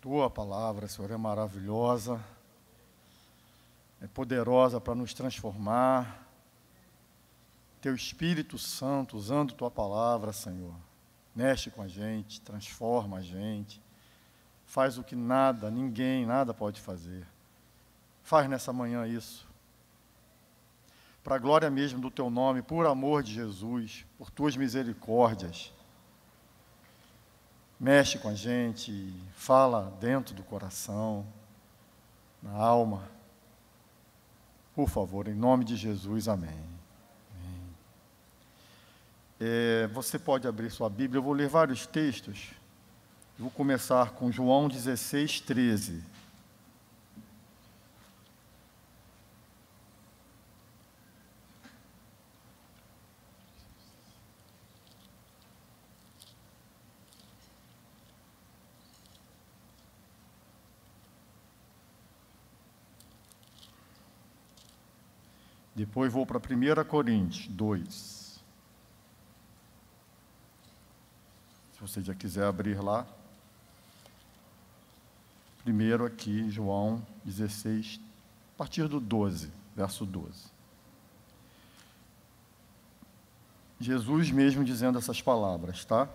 Tua palavra, Senhor, é maravilhosa, é poderosa para nos transformar. Teu Espírito Santo, usando Tua palavra, Senhor, mexe com a gente, transforma a gente, faz o que nada, ninguém, nada pode fazer. Faz nessa manhã isso, para a glória mesmo do Teu nome, por amor de Jesus, por Tuas misericórdias. Mexe com a gente, fala dentro do coração, na alma. Por favor, em nome de Jesus, amém. Você pode abrir sua Bíblia, eu vou ler vários textos. Eu vou começar com João 16, 13. Depois vou para 1 Coríntios 2. Se você já quiser abrir lá. Primeiro aqui, João 16, a partir do 12, verso 12. Jesus mesmo dizendo essas palavras, tá?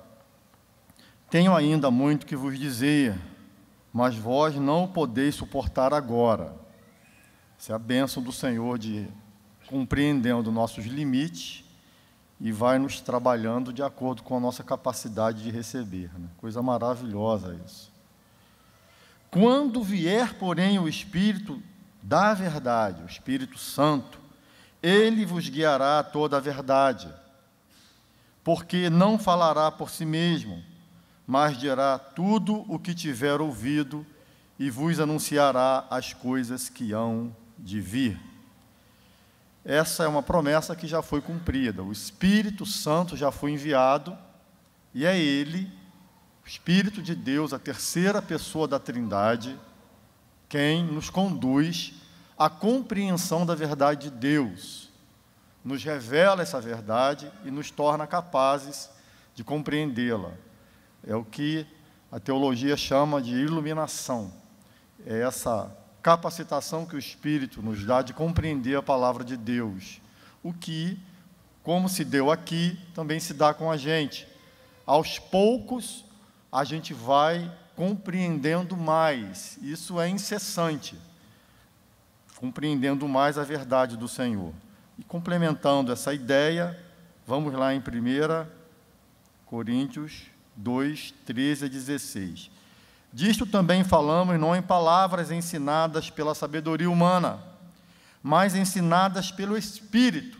Tenho ainda muito que vos dizer, mas vós não o podeis suportar agora. Essa é a bênção do Senhor de compreendendo nossos limites e vai nos trabalhando de acordo com a nossa capacidade de receber, né? Coisa maravilhosa isso. Quando vier, porém, o Espírito da verdade, o Espírito Santo, ele vos guiará a toda a verdade, porque não falará por si mesmo, mas dirá tudo o que tiver ouvido e vos anunciará as coisas que hão de vir. Essa é uma promessa que já foi cumprida. O Espírito Santo já foi enviado e é Ele, o Espírito de Deus, a terceira pessoa da Trindade, quem nos conduz à compreensão da verdade de Deus, nos revela essa verdade e nos torna capazes de compreendê-la. É o que a teologia chama de iluminação. É essa capacitação que o Espírito nos dá de compreender a palavra de Deus. O que, como se deu aqui, também se dá com a gente. Aos poucos, a gente vai compreendendo mais. Isso é incessante. Compreendendo mais a verdade do Senhor. E complementando essa ideia, vamos lá em 1 Coríntios 2, 13 a 16. Disto também falamos, não em palavras ensinadas pela sabedoria humana, mas ensinadas pelo Espírito,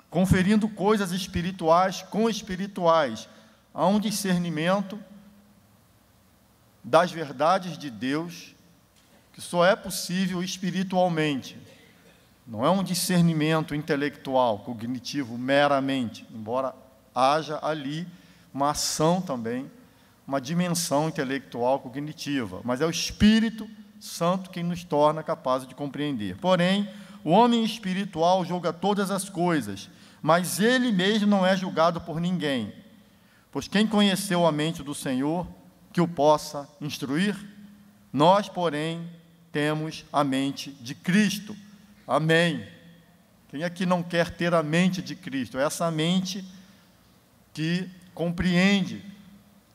conferindo coisas espirituais com espirituais. Há um discernimento das verdades de Deus que só é possível espiritualmente. Não é um discernimento intelectual, cognitivo, meramente, embora haja ali uma ação também, uma dimensão intelectual cognitiva, mas é o Espírito Santo quem nos torna capazes de compreender. Porém, o homem espiritual julga todas as coisas, mas ele mesmo não é julgado por ninguém. Pois quem conheceu a mente do Senhor, que o possa instruir? Nós, porém, temos a mente de Cristo. Amém. Quem aqui não quer ter a mente de Cristo? Essa mente que compreende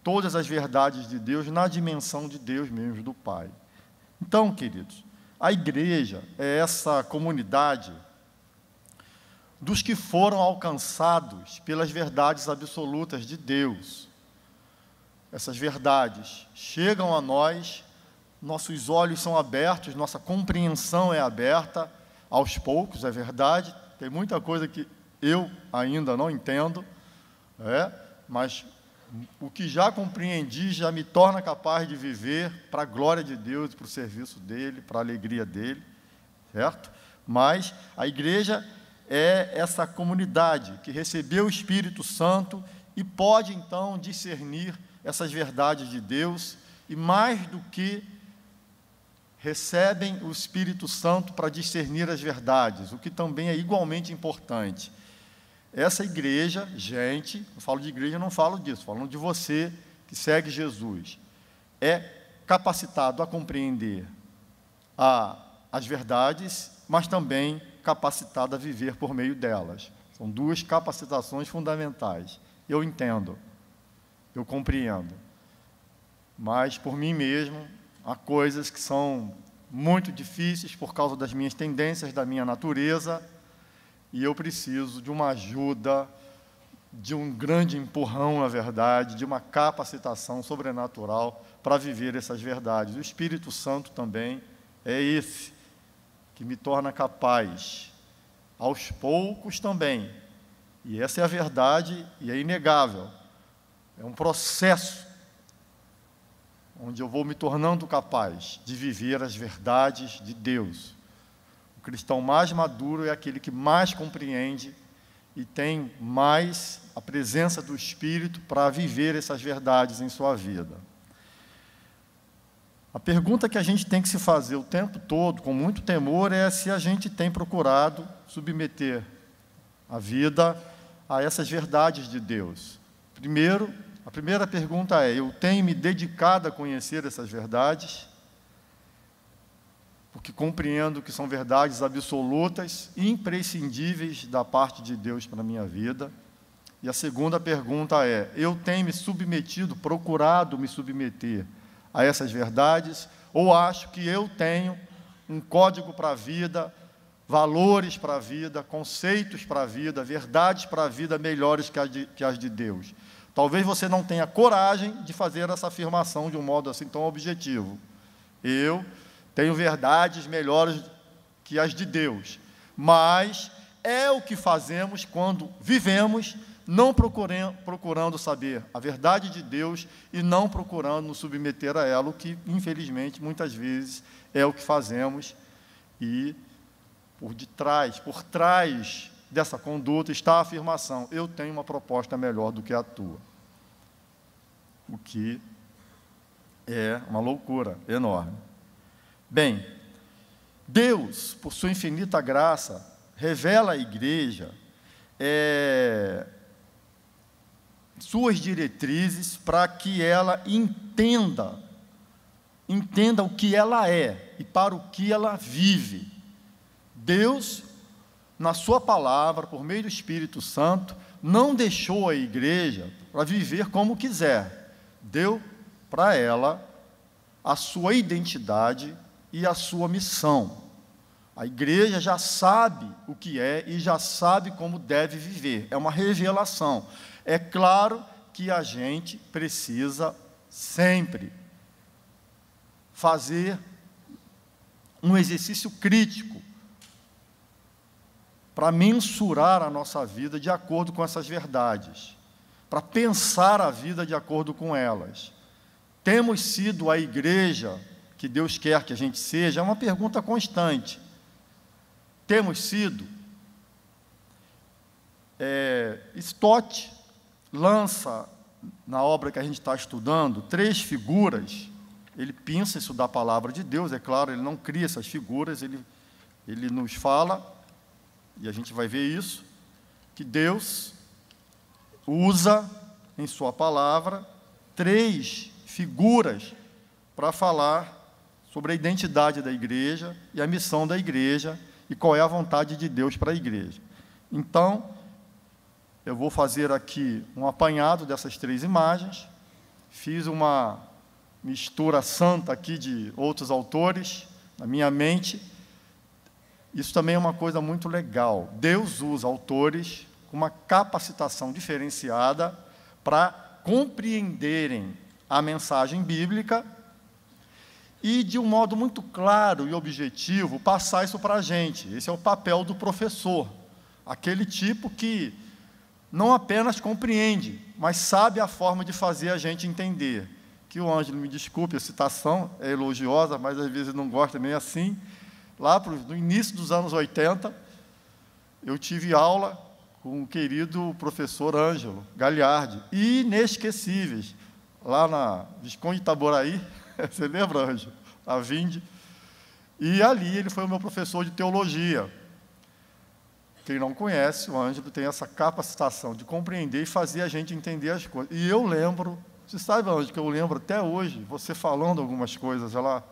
todas as verdades de Deus na dimensão de Deus mesmo, do Pai. Então, queridos, a igreja é essa comunidade dos que foram alcançados pelas verdades absolutas de Deus. Essas verdades chegam a nós, nossos olhos são abertos, nossa compreensão é aberta, aos poucos, é verdade, tem muita coisa que eu ainda não entendo, mas o que já compreendi já me torna capaz de viver para a glória de Deus, para o serviço dEle, para a alegria dEle, certo? Mas a igreja é essa comunidade que recebeu o Espírito Santo e pode, então, discernir essas verdades de Deus e, mais do que recebem o Espírito Santo para discernir as verdades, o que também é igualmente importante. Essa igreja, gente, eu falo de igreja, não falo disso, falando de você que segue Jesus, é capacitado a compreender as verdades, mas também capacitado a viver por meio delas. São duas capacitações fundamentais. Eu entendo, eu compreendo, mas por mim mesmo há coisas que são muito difíceis por causa das minhas tendências, da minha natureza, e eu preciso de uma ajuda, de um grande empurrão, na verdade, de uma capacitação sobrenatural para viver essas verdades. O Espírito Santo também é esse que me torna capaz, aos poucos também. E essa é a verdade e é inegável. É um processo onde eu vou me tornando capaz de viver as verdades de Deus. O cristão mais maduro é aquele que mais compreende e tem mais a presença do Espírito para viver essas verdades em sua vida. A pergunta que a gente tem que se fazer o tempo todo, com muito temor, é se a gente tem procurado submeter a vida a essas verdades de Deus. Primeiro, a primeira pergunta é: eu tenho me dedicado a conhecer essas verdades? Porque compreendo que são verdades absolutas, imprescindíveis da parte de Deus para a minha vida. E a segunda pergunta é: eu tenho me submetido, procurado me submeter a essas verdades, ou acho que eu tenho um código para a vida, valores para a vida, conceitos para a vida, verdades para a vida melhores que as de Deus? Talvez você não tenha coragem de fazer essa afirmação de um modo assim tão objetivo. Eu tenho verdades melhores que as de Deus, mas é o que fazemos quando vivemos, não procurando saber a verdade de Deus e não procurando nos submeter a ela, o que, infelizmente, muitas vezes é o que fazemos. E por trás dessa conduta está a afirmação: eu tenho uma proposta melhor do que a tua. O que é uma loucura enorme. Bem, Deus, por sua infinita graça, revela à igreja suas diretrizes para que ela entenda o que ela é e para o que ela vive. Deus, na sua palavra, por meio do Espírito Santo, não deixou a igreja para viver como quiser. Deu para ela a sua identidade e a sua missão. A igreja já sabe o que é e já sabe como deve viver. É uma revelação. É claro que a gente precisa sempre fazer um exercício crítico para mensurar a nossa vida de acordo com essas verdades, para pensar a vida de acordo com elas. Temos sido a igreja que Deus quer que a gente seja? É uma pergunta constante. Temos sido? Stott lança, na obra que a gente está estudando, 3 figuras. Ele pensa isso da palavra de Deus, é claro, ele não cria essas figuras, ele nos fala, e a gente vai ver isso, que Deus usa em sua palavra 3 figuras para falar sobre a identidade da igreja e a missão da igreja e qual é a vontade de Deus para a igreja. Então, eu vou fazer aqui um apanhado dessas 3 imagens, fiz uma mistura santa aqui de outros autores na minha mente. Isso também é uma coisa muito legal. Deus usa autores com uma capacitação diferenciada para compreenderem a mensagem bíblica e, de um modo muito claro e objetivo, passar isso para a gente. Esse é o papel do professor, aquele tipo que não apenas compreende, mas sabe a forma de fazer a gente entender. Que o Ângelo, me desculpe, a citação é elogiosa, mas às vezes não gosta nem assim. Lá no início dos anos 80, eu tive aula com o querido professor Ângelo Gagliardi, inesquecíveis, lá na Visconde Itaboraí, você lembra, Ângelo? A Vinde. E ali ele foi o meu professor de teologia. Quem não conhece, o Ângelo tem essa capacitação de compreender e fazer a gente entender as coisas. E eu lembro, Você sabe, Ângelo, que eu lembro até hoje, você falando algumas coisas lá,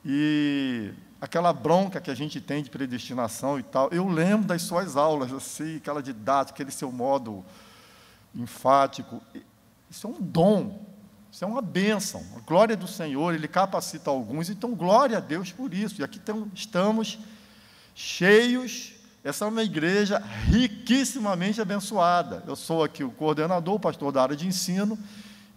e aquela bronca que a gente tem de predestinação e tal, eu lembro das suas aulas, assim, aquela didática, aquele seu modo enfático. Isso é um dom, isso é uma bênção. A glória do Senhor, Ele capacita alguns, então glória a Deus por isso. E aqui estamos cheios, essa é uma igreja riquissimamente abençoada. Eu sou aqui o coordenador, o pastor da área de ensino,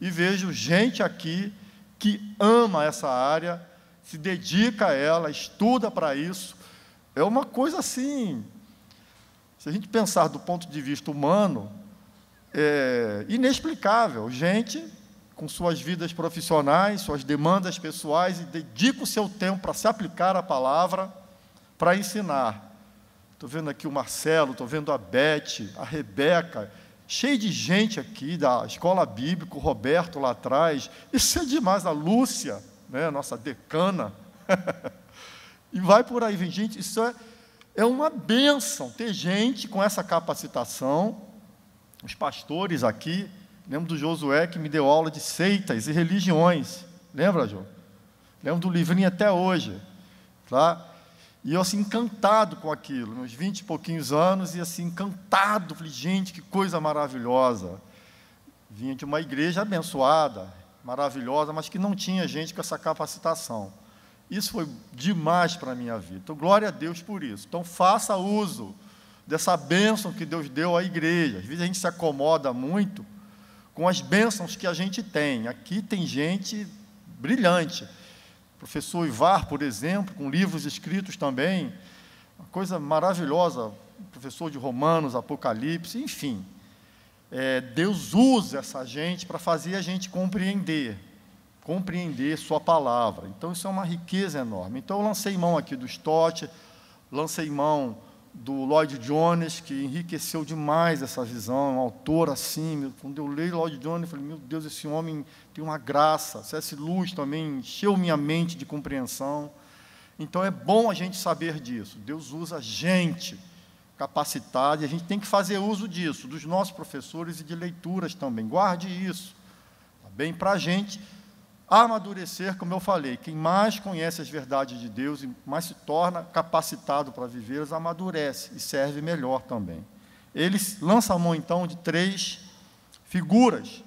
e vejo gente aqui que ama essa área, se dedica a ela, estuda para isso. É uma coisa assim, se a gente pensar do ponto de vista humano, é inexplicável. Gente com suas vidas profissionais, suas demandas pessoais, e dedica o seu tempo para se aplicar a palavra, para ensinar. Estou vendo aqui o Marcelo, estou vendo a Beth, a Rebeca, cheio de gente aqui da Escola Bíblica, o Roberto lá atrás. Isso é demais, a Lúcia, né, nossa decana. E vai por aí, vem gente, isso é uma bênção, ter gente com essa capacitação. Os pastores aqui, lembro do Josué, que me deu aula de seitas e religiões. Lembra, Jô? Lembro do livrinho até hoje. Tá? E eu, assim, encantado com aquilo, meus 20 e pouquinhos anos, e assim, encantado. Falei, gente, que coisa maravilhosa. Vinha de uma igreja abençoada, maravilhosa, mas que não tinha gente com essa capacitação. Isso foi demais para a minha vida. Então, glória a Deus por isso. Então, faça uso dessa bênção que Deus deu à igreja. Às vezes a gente se acomoda muito com as bênçãos que a gente tem. Aqui tem gente brilhante. O professor Ivar, por exemplo, com livros escritos também, uma coisa maravilhosa, professor de Romanos, Apocalipse, enfim. Deus usa essa gente para fazer a gente compreender sua palavra. Então, isso é uma riqueza enorme. Então, eu lancei mão aqui do Stott, lancei mão do Lloyd Jones, que enriqueceu demais essa visão, um autor assim. Quando eu leio Lloyd Jones, eu falei, meu Deus, esse homem tem uma graça. C.S. Lewis também encheu minha mente de compreensão. Então, é bom a gente saber disso. Deus usa gente capacitada, e a gente tem que fazer uso disso, dos nossos professores e de leituras também. Guarde isso, tá bem? Para a gente amadurecer, como eu falei, quem mais conhece as verdades de Deus e mais se torna capacitado para vivê-las, amadurece e serve melhor também. Eles lançam a mão, então, de 3 figuras,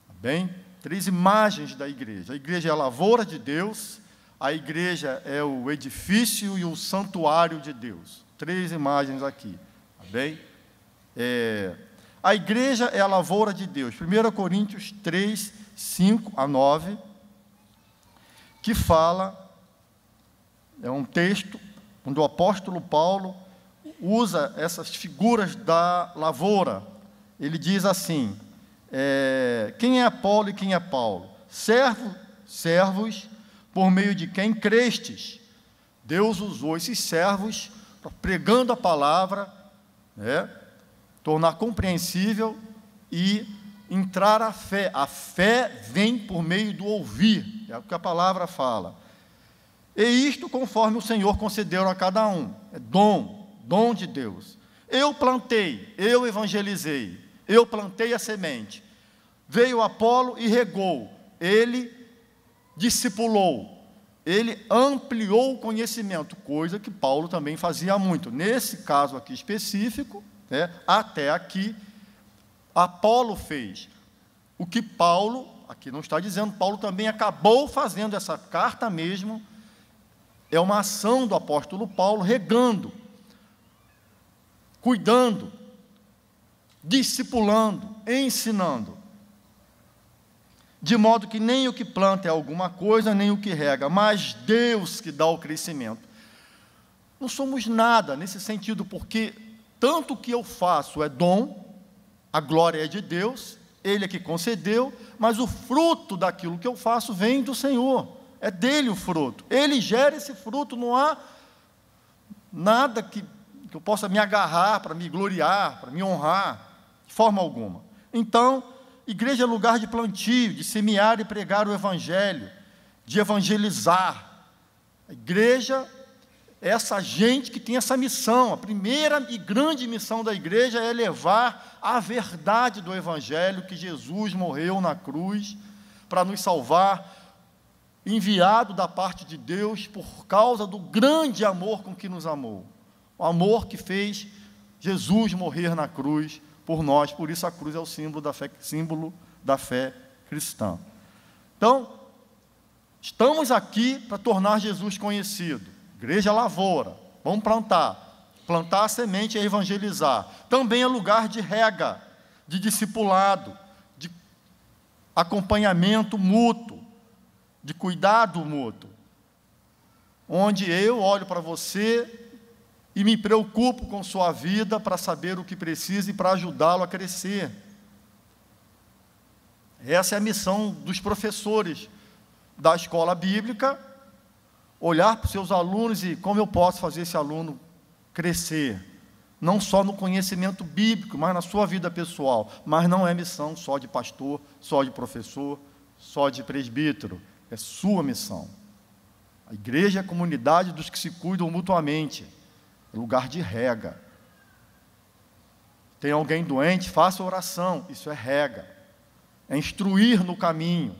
tá bem? 3 imagens da igreja. A igreja é a lavoura de Deus, a igreja é o edifício e o santuário de Deus. 3 imagens aqui, tá bem? A igreja é a lavoura de Deus. 1 Coríntios 3, 5 a 9, que fala, é um texto onde o apóstolo Paulo usa essas figuras da lavoura. Ele diz assim, quem é Apolo e quem é Paulo? Servos por meio de quem crestes. Deus usou esses servos pregando a palavra, tornar compreensível e entrar a fé. A fé vem por meio do ouvir, é o que a palavra fala. E isto conforme o Senhor concedeu a cada um. É dom de Deus. Eu plantei, eu evangelizei, eu plantei a semente. Veio Apolo e regou, ele discipulou, ele ampliou o conhecimento, coisa que Paulo também fazia muito. Nesse caso aqui específico, até aqui, Apolo fez. O que Paulo, aqui não está dizendo, Paulo também acabou fazendo essa carta mesmo, é uma ação do apóstolo Paulo, regando, cuidando, discipulando, ensinando. De modo que nem o que planta é alguma coisa, nem o que rega, mas Deus que dá o crescimento. Não somos nada nesse sentido, porque tanto o que eu faço é dom, a glória é de Deus, Ele é que concedeu, mas o fruto daquilo que eu faço vem do Senhor, é dele o fruto, Ele gera esse fruto, não há nada que eu possa me agarrar para me gloriar, para me honrar, de forma alguma. Então, igreja é lugar de plantio, de semear e pregar o Evangelho, de evangelizar. A igreja é essa gente que tem essa missão. A primeira e grande missão da igreja é levar a verdade do Evangelho, que Jesus morreu na cruz para nos salvar, enviado da parte de Deus por causa do grande amor com que nos amou. O amor que fez Jesus morrer na cruz por nós. Por isso a cruz é o símbolo da fé cristã. Então, estamos aqui para tornar Jesus conhecido. Igreja Lavoura, vamos plantar. Plantar a semente é evangelizar. Também é lugar de rega, de discipulado, de acompanhamento mútuo, de cuidado mútuo, onde eu olho para você e me preocupo com sua vida para saber o que precisa e para ajudá-lo a crescer. Essa é a missão dos professores da escola bíblica, olhar para os seus alunos e como eu posso fazer esse aluno crescer, não só no conhecimento bíblico, mas na sua vida pessoal. Mas não é missão só de pastor, só de professor, só de presbítero. É sua missão. A igreja é a comunidade dos que se cuidam mutuamente. É lugar de rega. Tem alguém doente, faça oração. Isso é rega. É instruir no caminho.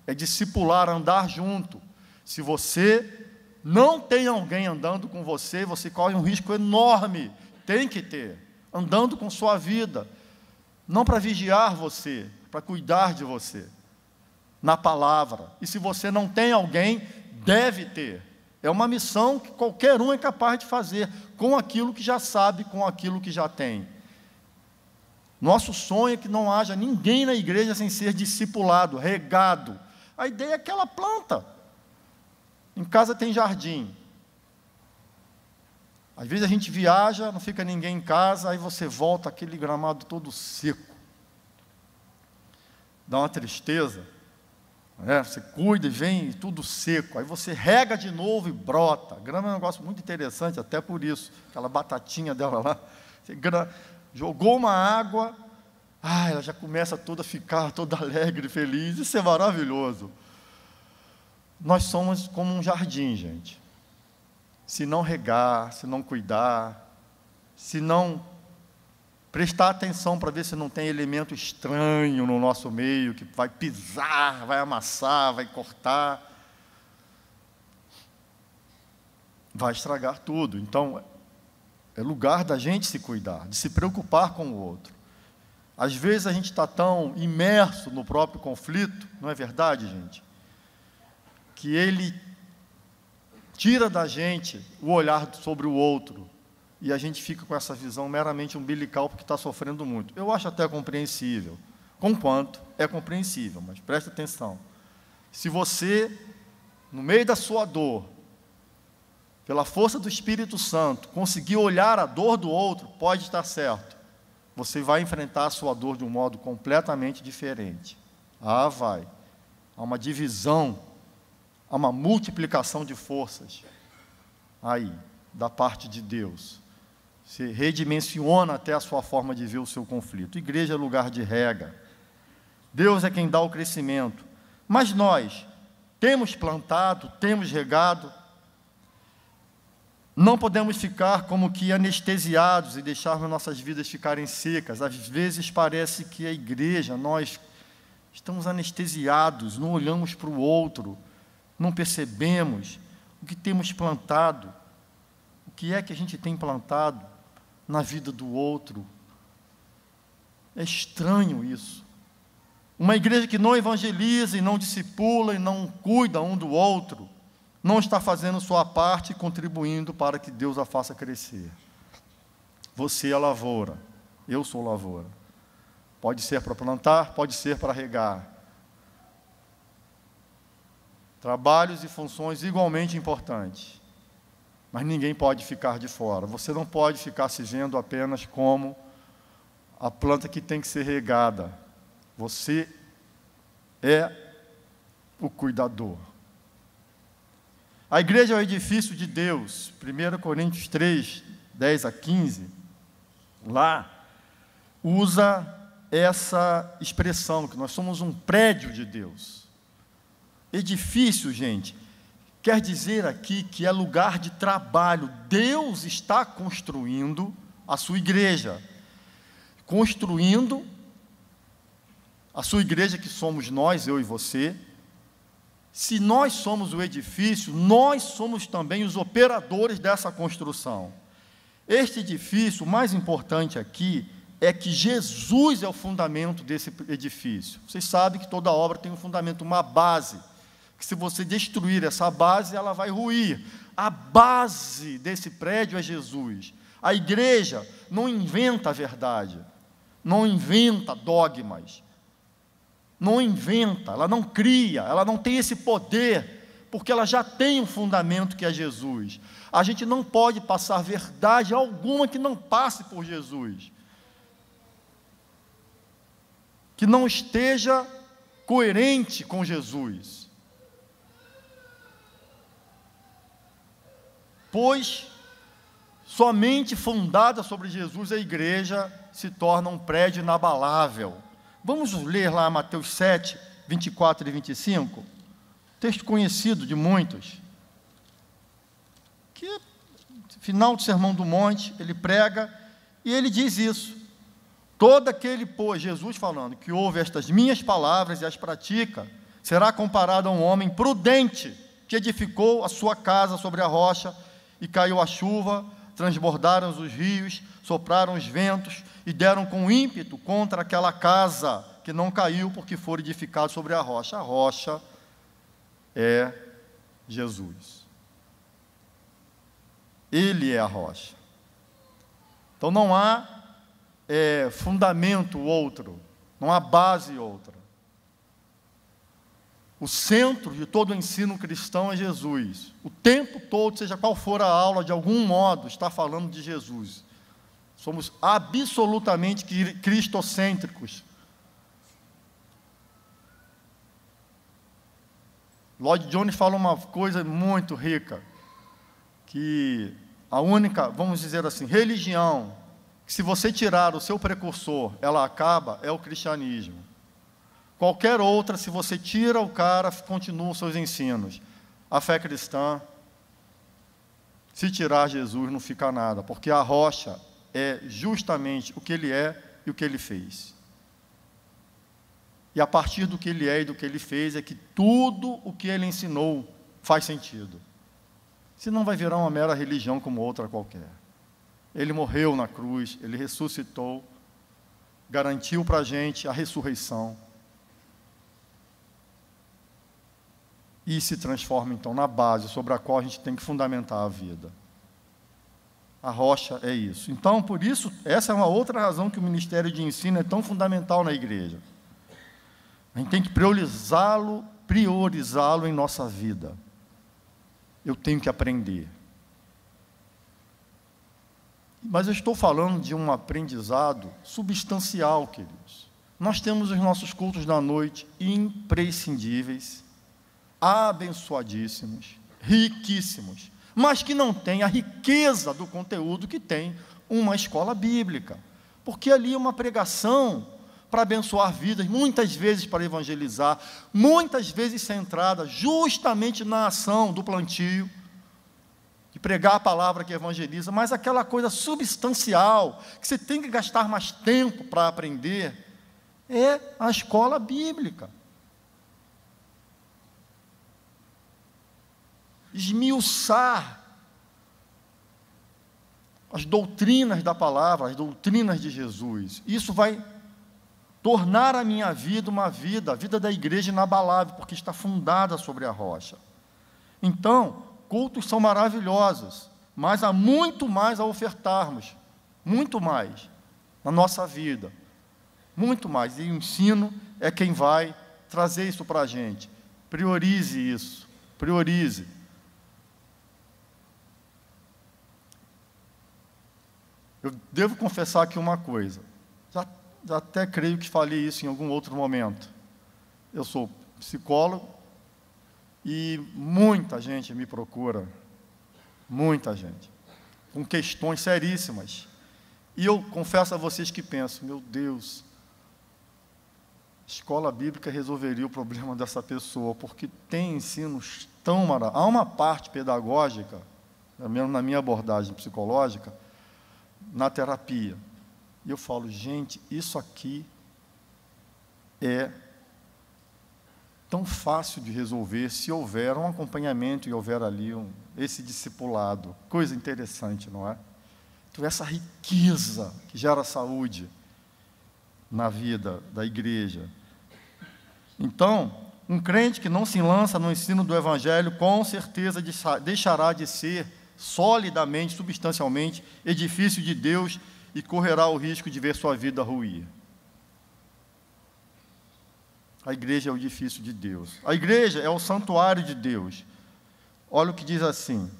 É discipular, andar junto. Se você não tem alguém andando com você, você corre um risco enorme. Tem que ter. Andando com sua vida. Não para vigiar você, para cuidar de você. Na palavra. E se você não tem alguém, deve ter. É uma missão que qualquer um é capaz de fazer, com aquilo que já sabe, com aquilo que já tem. Nosso sonho é que não haja ninguém na igreja sem ser discipulado, regado. A ideia é que ela planta. Em casa tem jardim. Às vezes a gente viaja, não fica ninguém em casa, aí você volta, aquele gramado todo seco. Dá uma tristeza. Você cuida e vem tudo seco, aí você rega de novo e brota. A grama é um negócio muito interessante, até por isso, aquela batatinha dela lá, você jogou uma água, ela já começa toda a ficar toda alegre, feliz, isso é maravilhoso. Nós somos como um jardim, gente. Se não regar, se não cuidar, se não prestar atenção para ver se não tem elemento estranho no nosso meio, que vai pisar, vai amassar, vai cortar, vai estragar tudo. Então, é lugar da gente se cuidar, de se preocupar com o outro. Às vezes a gente está tão imerso no próprio conflito, não é verdade, gente? Que ele tira da gente o olhar sobre o outro, e a gente fica com essa visão meramente umbilical porque está sofrendo muito. Eu acho até compreensível, conquanto é compreensível, mas preste atenção. Se você, no meio da sua dor, pela força do Espírito Santo, conseguir olhar a dor do outro, pode estar certo. Você vai enfrentar a sua dor de um modo completamente diferente. Vai. Há uma divisão, há uma multiplicação de forças aí, da parte de Deus. Você redimensiona até a sua forma de ver o seu conflito. Igreja é lugar de rega. Deus é quem dá o crescimento. Mas nós temos plantado, temos regado. Não podemos ficar como que anestesiados e deixarmos nossas vidas ficarem secas. Às vezes parece que a igreja, nós estamos anestesiados, não olhamos para o outro, não percebemos o que temos plantado. O que é que a gente tem plantado na vida do outro? É estranho isso. Uma igreja que não evangeliza e não discipula e não cuida um do outro, não está fazendo sua parte e contribuindo para que Deus a faça crescer. Você é lavoura, eu sou lavoura. Pode ser para plantar, pode ser para regar. Trabalhos e funções igualmente importantes. Mas ninguém pode ficar de fora. Você não pode ficar se vendo apenas como a planta que tem que ser regada. Você é o cuidador. A igreja é o edifício de Deus. 1 Coríntios 3, 10 a 15, lá, usa essa expressão, que nós somos um prédio de Deus. Edifício, gente, quer dizer aqui que é lugar de trabalho. Deus está construindo a sua igreja. Construindo a sua igreja, que somos nós, eu e você. Se nós somos o edifício, nós somos também os operadores dessa construção. Este edifício, o mais importante aqui, é que Jesus é o fundamento desse edifício. Vocês sabem que toda obra tem um fundamento, uma base, que se você destruir essa base, ela vai ruir. A base desse prédio é Jesus. A igreja não inventa a verdade, não inventa dogmas, não inventa, ela não cria, ela não tem esse poder, porque ela já tem um fundamento que é Jesus. A gente não pode passar verdade alguma que não passe por Jesus, que não esteja coerente com Jesus. Pois somente fundada sobre Jesus a igreja se torna um prédio inabalável. Vamos ler lá Mateus 7, 24 e 25, texto conhecido de muitos, que final do Sermão do Monte, ele prega e ele diz isso: todo aquele, pois, Jesus falando, que ouve estas minhas palavras e as pratica, será comparado a um homem prudente, que edificou a sua casa sobre a rocha, e caiu a chuva, transbordaram os rios, sopraram os ventos, e deram com ímpeto contra aquela casa, que não caiu, porque foi edificado sobre a rocha. A rocha é Jesus. Ele é a rocha. Então não há fundamento outro, não há base outra. O centro de todo o ensino cristão é Jesus. O tempo todo, seja qual for a aula, de algum modo, está falando de Jesus. Somos absolutamente cristocêntricos. Lloyd Jones fala uma coisa muito rica, que a única, vamos dizer assim, religião, que se você tirar o seu precursor, ela acaba, é o cristianismo. Qualquer outra, se você tira o cara, continuam os seus ensinos. A fé cristã, se tirar Jesus, não fica nada, porque a rocha é justamente o que ele é e o que ele fez. E a partir do que ele é e do que ele fez, é que tudo o que ele ensinou faz sentido. Senão vai virar uma mera religião como outra qualquer. Ele morreu na cruz, ele ressuscitou, garantiu para a gente a ressurreição. E se transforma, então, na base sobre a qual a gente tem que fundamentar a vida. A rocha é isso. Então, por isso, essa é uma outra razão que o ministério de ensino é tão fundamental na igreja. A gente tem que priorizá-lo em nossa vida. Eu tenho que aprender. Mas eu estou falando de um aprendizado substancial, queridos. Nós temos os nossos cultos da noite imprescindíveis, abençoadíssimos, riquíssimos, mas que não tem a riqueza do conteúdo que tem uma escola bíblica, porque ali é uma pregação para abençoar vidas, muitas vezes para evangelizar, muitas vezes centrada justamente na ação do plantio, de pregar a palavra que evangeliza, mas aquela coisa substancial, que você tem que gastar mais tempo para aprender, é a escola bíblica. Esmiuçar as doutrinas da palavra, as doutrinas de Jesus. Isso vai tornar a minha vida uma vida, a vida da igreja inabalável, porque está fundada sobre a rocha. Então, cultos são maravilhosos, mas há muito mais a ofertarmos, muito mais na nossa vida, muito mais. E o ensino é quem vai trazer isso para a gente. Priorize isso, priorize. Eu devo confessar aqui uma coisa, já até creio que falei isso em algum outro momento. Eu sou psicólogo e muita gente me procura, muita gente, com questões seríssimas. E eu confesso a vocês que penso, meu Deus, escola bíblica resolveria o problema dessa pessoa, porque tem ensinos tão maravilhosos. Há uma parte pedagógica, mesmo na minha abordagem psicológica, na terapia. E eu falo, gente, isso aqui é tão fácil de resolver se houver um acompanhamento e houver ali esse discipulado. Coisa interessante, não é? Então, essa riqueza que gera saúde na vida da igreja. Então, um crente que não se lança no ensino do Evangelho, com certeza deixará de ser solidamente, substancialmente, edifício de Deus e correrá o risco de ver sua vida ruir. A igreja é o edifício de Deus. A igreja é o santuário de Deus. Olha o que diz assim.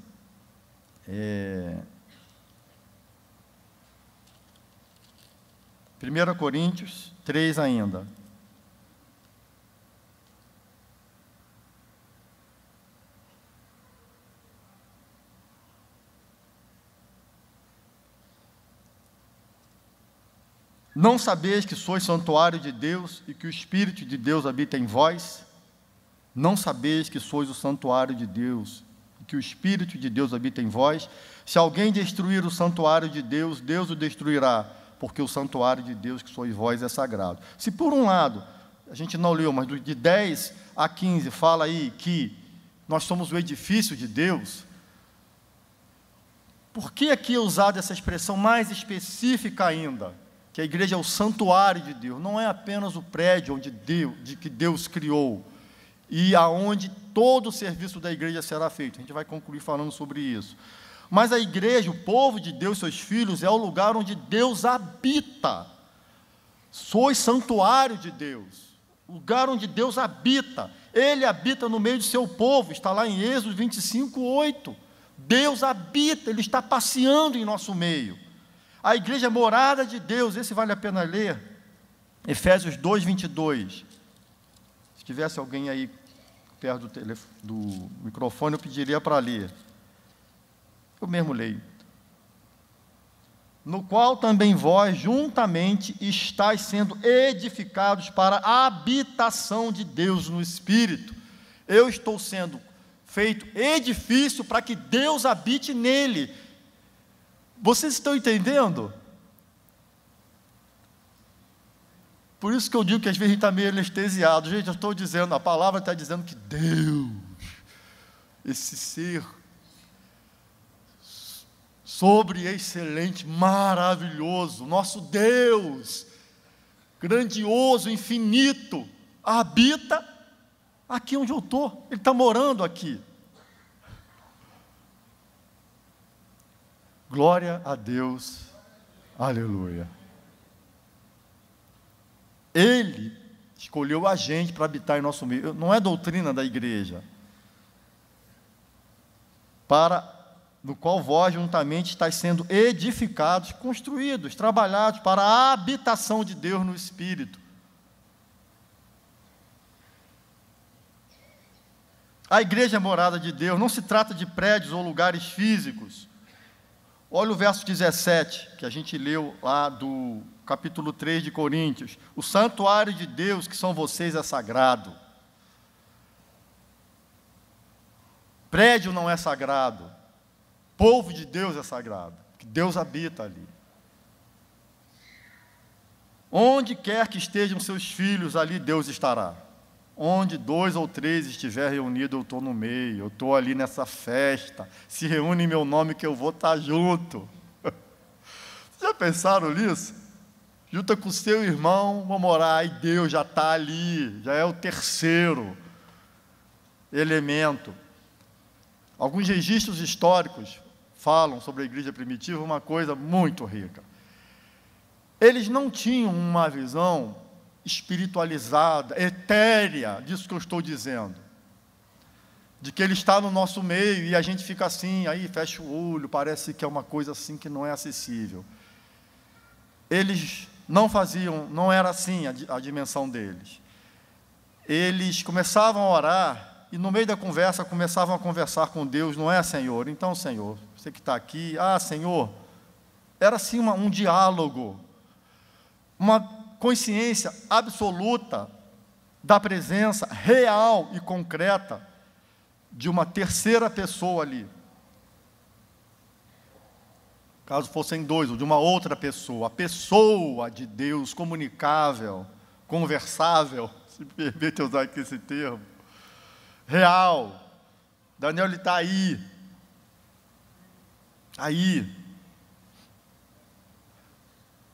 1 Coríntios 3 ainda. Não sabeis que sois santuário de Deus e que o Espírito de Deus habita em vós? Não sabeis que sois o santuário de Deus e que o Espírito de Deus habita em vós? Se alguém destruir o santuário de Deus, Deus o destruirá, porque o santuário de Deus que sois vós é sagrado. Se por um lado, a gente não leu, mas de 10 a 15 fala aí que nós somos o edifício de Deus, por que aqui é usada essa expressão mais específica ainda? Que a igreja é o santuário de Deus, não é apenas o prédio que Deus criou, e aonde todo o serviço da igreja será feito. A gente vai concluir falando sobre isso. Mas a igreja, o povo de Deus, seus filhos, é o lugar onde Deus habita. Sois santuário de Deus, lugar onde Deus habita. Ele habita no meio do seu povo, está lá em Êxodo 25:8. Deus habita, Ele está passeando em nosso meio. A igreja é morada de Deus, esse vale a pena ler, Efésios 2:22. Se tivesse alguém aí perto do microfone, eu pediria para ler. Eu mesmo leio. No qual também vós, juntamente, estáis sendo edificados para a habitação de Deus no Espírito. Eu estou sendo feito edifício para que Deus habite nele. Vocês estão entendendo? Por isso que eu digo que às vezes a gente está meio anestesiado. Gente, eu estou dizendo, a palavra está dizendo que Deus, esse ser sobre excelente, maravilhoso, nosso Deus, grandioso, infinito, habita aqui onde eu estou. Ele está morando aqui. Glória a Deus, aleluia. Ele escolheu a gente para habitar em nosso meio. Não é doutrina da igreja. No qual vós juntamente estáis sendo edificados, construídos, trabalhados para a habitação de Deus no Espírito. A igreja é morada de Deus, não se trata de prédios ou lugares físicos. Olha o verso 17, que a gente leu lá do capítulo 3 de Coríntios. O santuário de Deus, que são vocês, é sagrado. Prédio não é sagrado. Povo de Deus é sagrado, que Deus habita ali. Onde quer que estejam seus filhos, ali Deus estará. Onde 2 ou 3 estiver reunido, eu estou no meio, eu estou ali nessa festa, se reúne em meu nome que eu vou estar junto. Vocês já pensaram nisso? Junta com o seu irmão, vamos orar, e Deus já está ali, já é o terceiro elemento. Alguns registros históricos falam sobre a igreja primitiva uma coisa muito rica. Eles não tinham uma visão espiritualizada, etérea, disso que eu estou dizendo, de que Ele está no nosso meio e a gente fica assim, aí fecha o olho, parece que é uma coisa assim que não é acessível. Eles não faziam, não era assim a dimensão deles. Eles começavam a orar e no meio da conversa começavam a conversar com Deus, não é, Senhor? Então, Senhor, você que está aqui, Senhor, era assim um diálogo, uma consciência absoluta da presença real e concreta de uma terceira pessoa ali. Caso fossem dois, ou de uma outra pessoa, a pessoa de Deus comunicável, conversável, se me permite usar aqui esse termo, real. Daniel está aí. Aí.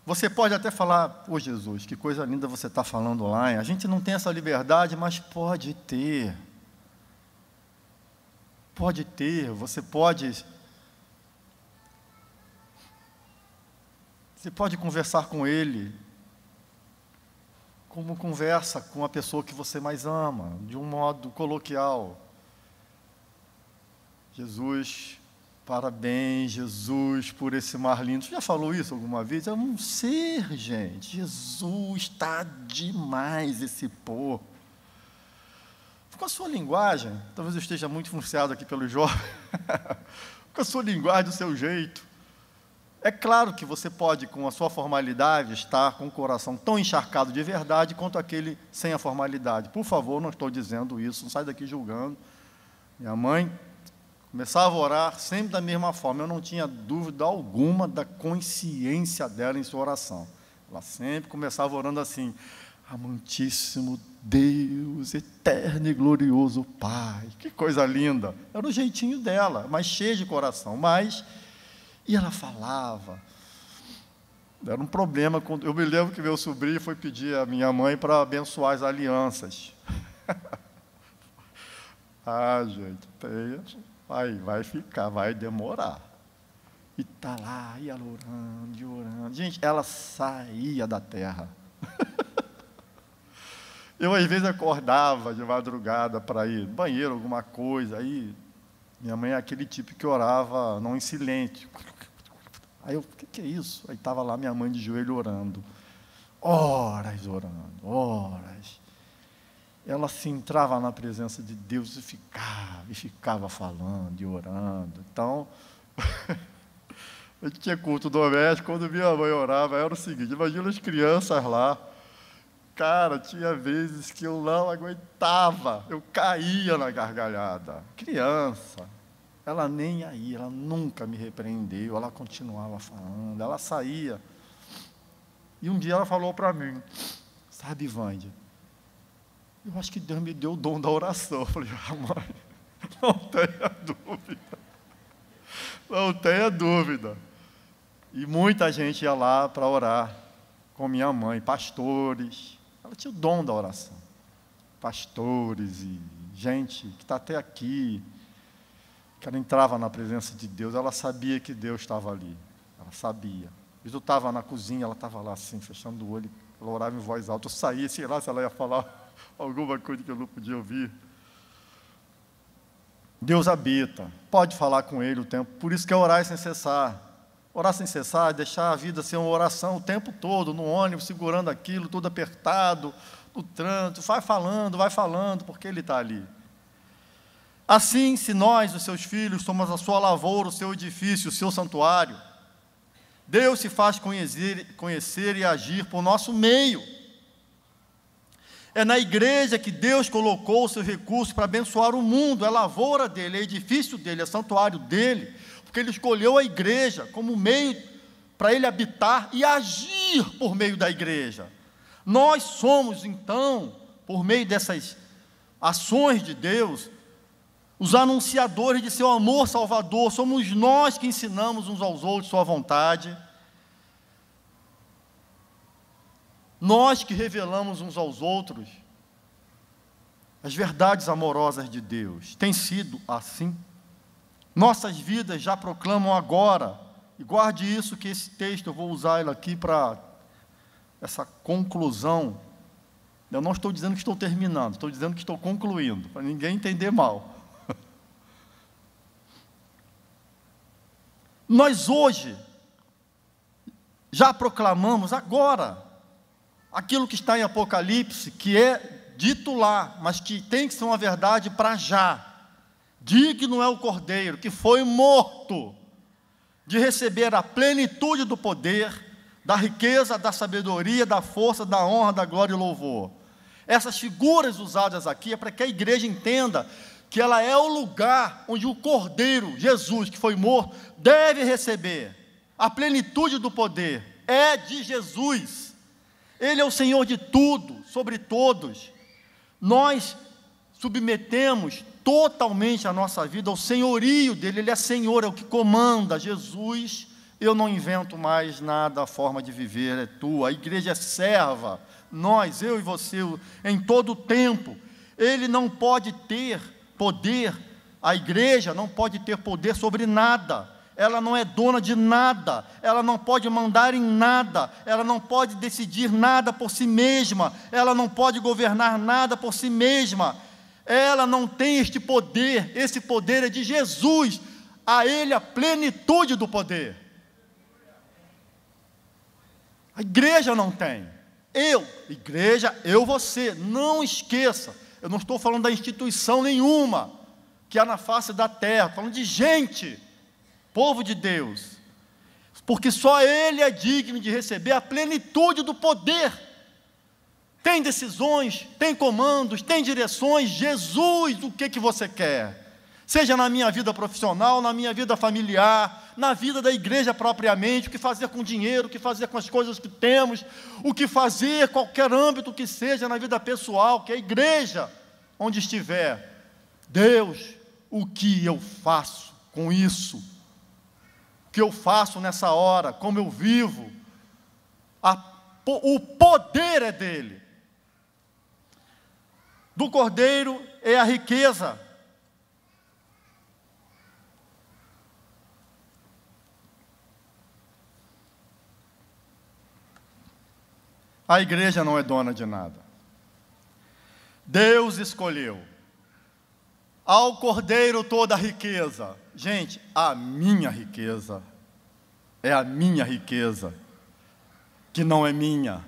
Você pode até falar, ô Jesus, que coisa linda você está falando lá. A gente não tem essa liberdade, mas pode ter. Pode ter, você pode conversar com ele, como conversa com a pessoa que você mais ama, de um modo coloquial. Jesus, parabéns, Jesus, por esse mar lindo. Você já falou isso alguma vez? É um ser, gente. Jesus, está demais esse pôr. Com a sua linguagem, talvez eu esteja muito influenciado aqui pelo jovem, com a sua linguagem, do seu jeito. É claro que você pode, com a sua formalidade, estar com o coração tão encharcado de verdade quanto aquele sem a formalidade. Por favor, não estou dizendo isso, não sai daqui julgando. Minha mãe começava a orar sempre da mesma forma. Eu não tinha dúvida alguma da consciência dela em sua oração. Ela sempre começava orando assim: amantíssimo Deus, eterno e glorioso Pai. Que coisa linda. Era o jeitinho dela, mas cheio de coração. E ela falava. Era um problema. Quando eu me lembro que meu sobrinho foi pedir à minha mãe para abençoar as alianças. Gente, vai demorar. E está lá, e ela orando, e orando. Gente, ela saía da terra. Eu, às vezes, acordava de madrugada para ir no banheiro, alguma coisa. Aí, minha mãe é aquele tipo que orava não em silêncio. Aí eu, o que é isso? Aí estava lá minha mãe de joelho orando. Horas orando, horas. Ela se entrava na presença de Deus e ficava falando e orando. Então, a gente tinha culto doméstico. Quando minha mãe orava, era o seguinte: imagina as crianças lá. Cara, tinha vezes que eu não aguentava, eu caía na gargalhada. Criança, ela nem aí, ela nunca me repreendeu, ela continuava falando, ela saía. E um dia ela falou para mim: sabe, Vândia, eu acho que Deus me deu o dom da oração. Eu falei: mãe, não tenha dúvida, não tenha dúvida. E muita gente ia lá para orar com minha mãe, pastores. Ela tinha o dom da oração. Pastores e gente que está até aqui, que ela entrava na presença de Deus, ela sabia que Deus estava ali. Ela sabia. Eu estava na cozinha, ela estava lá assim, fechando o olho, ela orava em voz alta. Eu saía, sei lá se ela ia falar alguma coisa que eu não podia ouvir. Deus habita, pode falar com Ele o tempo, por isso que é orar sem cessar. Orar sem cessar é deixar a vida ser uma oração o tempo todo, no ônibus, segurando aquilo, tudo apertado, no trânsito, vai falando, porque Ele está ali. Assim, se nós, os seus filhos, somos a sua lavoura, o seu edifício, o seu santuário, Deus se faz conhecer e agir por nosso meio. É na igreja que Deus colocou os seus recursos para abençoar o mundo, é lavoura dele, é edifício dele, é santuário dele, porque Ele escolheu a igreja como meio para Ele habitar e agir por meio da igreja. Nós somos, então, por meio dessas ações de Deus, os anunciadores de seu amor salvador. Somos nós que ensinamos uns aos outros sua vontade. Nós que revelamos uns aos outros as verdades amorosas de Deus. Tem sido assim. Nossas vidas já proclamam agora, e guarde isso, que esse texto, eu vou usar ele aqui para essa conclusão. Eu não estou dizendo que estou terminando, estou dizendo que estou concluindo, para ninguém entender mal. Nós hoje já proclamamos agora aquilo que está em Apocalipse, que é dito lá, mas que tem que ser uma verdade para já. Digno é o Cordeiro, que foi morto, de receber a plenitude do poder, da riqueza, da sabedoria, da força, da honra, da glória e louvor. Essas figuras usadas aqui é para que a igreja entenda que ela é o lugar onde o Cordeiro, Jesus, que foi morto, deve receber a plenitude do poder. É de Jesus. Ele é o Senhor de tudo, sobre todos. Nós submetemos totalmente a nossa vida ao senhorio dele. Ele é Senhor, é o que comanda. Jesus, eu não invento mais nada, a forma de viver é tua. A igreja é serva. Nós, eu e você, em todo o tempo. Ele não pode ter poder, a igreja não pode ter poder sobre nada. Ela não é dona de nada, ela não pode mandar em nada, ela não pode decidir nada por si mesma, ela não pode governar nada por si mesma, ela não tem este poder. Esse poder é de Jesus, a Ele a plenitude do poder. A igreja não tem. Igreja, você, não esqueça, eu não estou falando da instituição nenhuma que há na face da terra, estou falando de gente, povo de Deus, porque só Ele é digno de receber a plenitude do poder. Tem decisões, tem comandos, tem direções. Jesus, o que você quer? Seja na minha vida profissional, na minha vida familiar, na vida da igreja propriamente, o que fazer com o dinheiro, o que fazer com as coisas que temos, o que fazer, qualquer âmbito que seja na vida pessoal, que é a igreja, onde estiver. Deus, o que eu faço com isso? O que eu faço nessa hora? Como eu vivo? O poder é dele. Do Cordeiro é a riqueza. A igreja não é dona de nada. Deus escolheu ao Cordeiro toda a riqueza. Gente, a minha riqueza é a minha riqueza, que não é minha.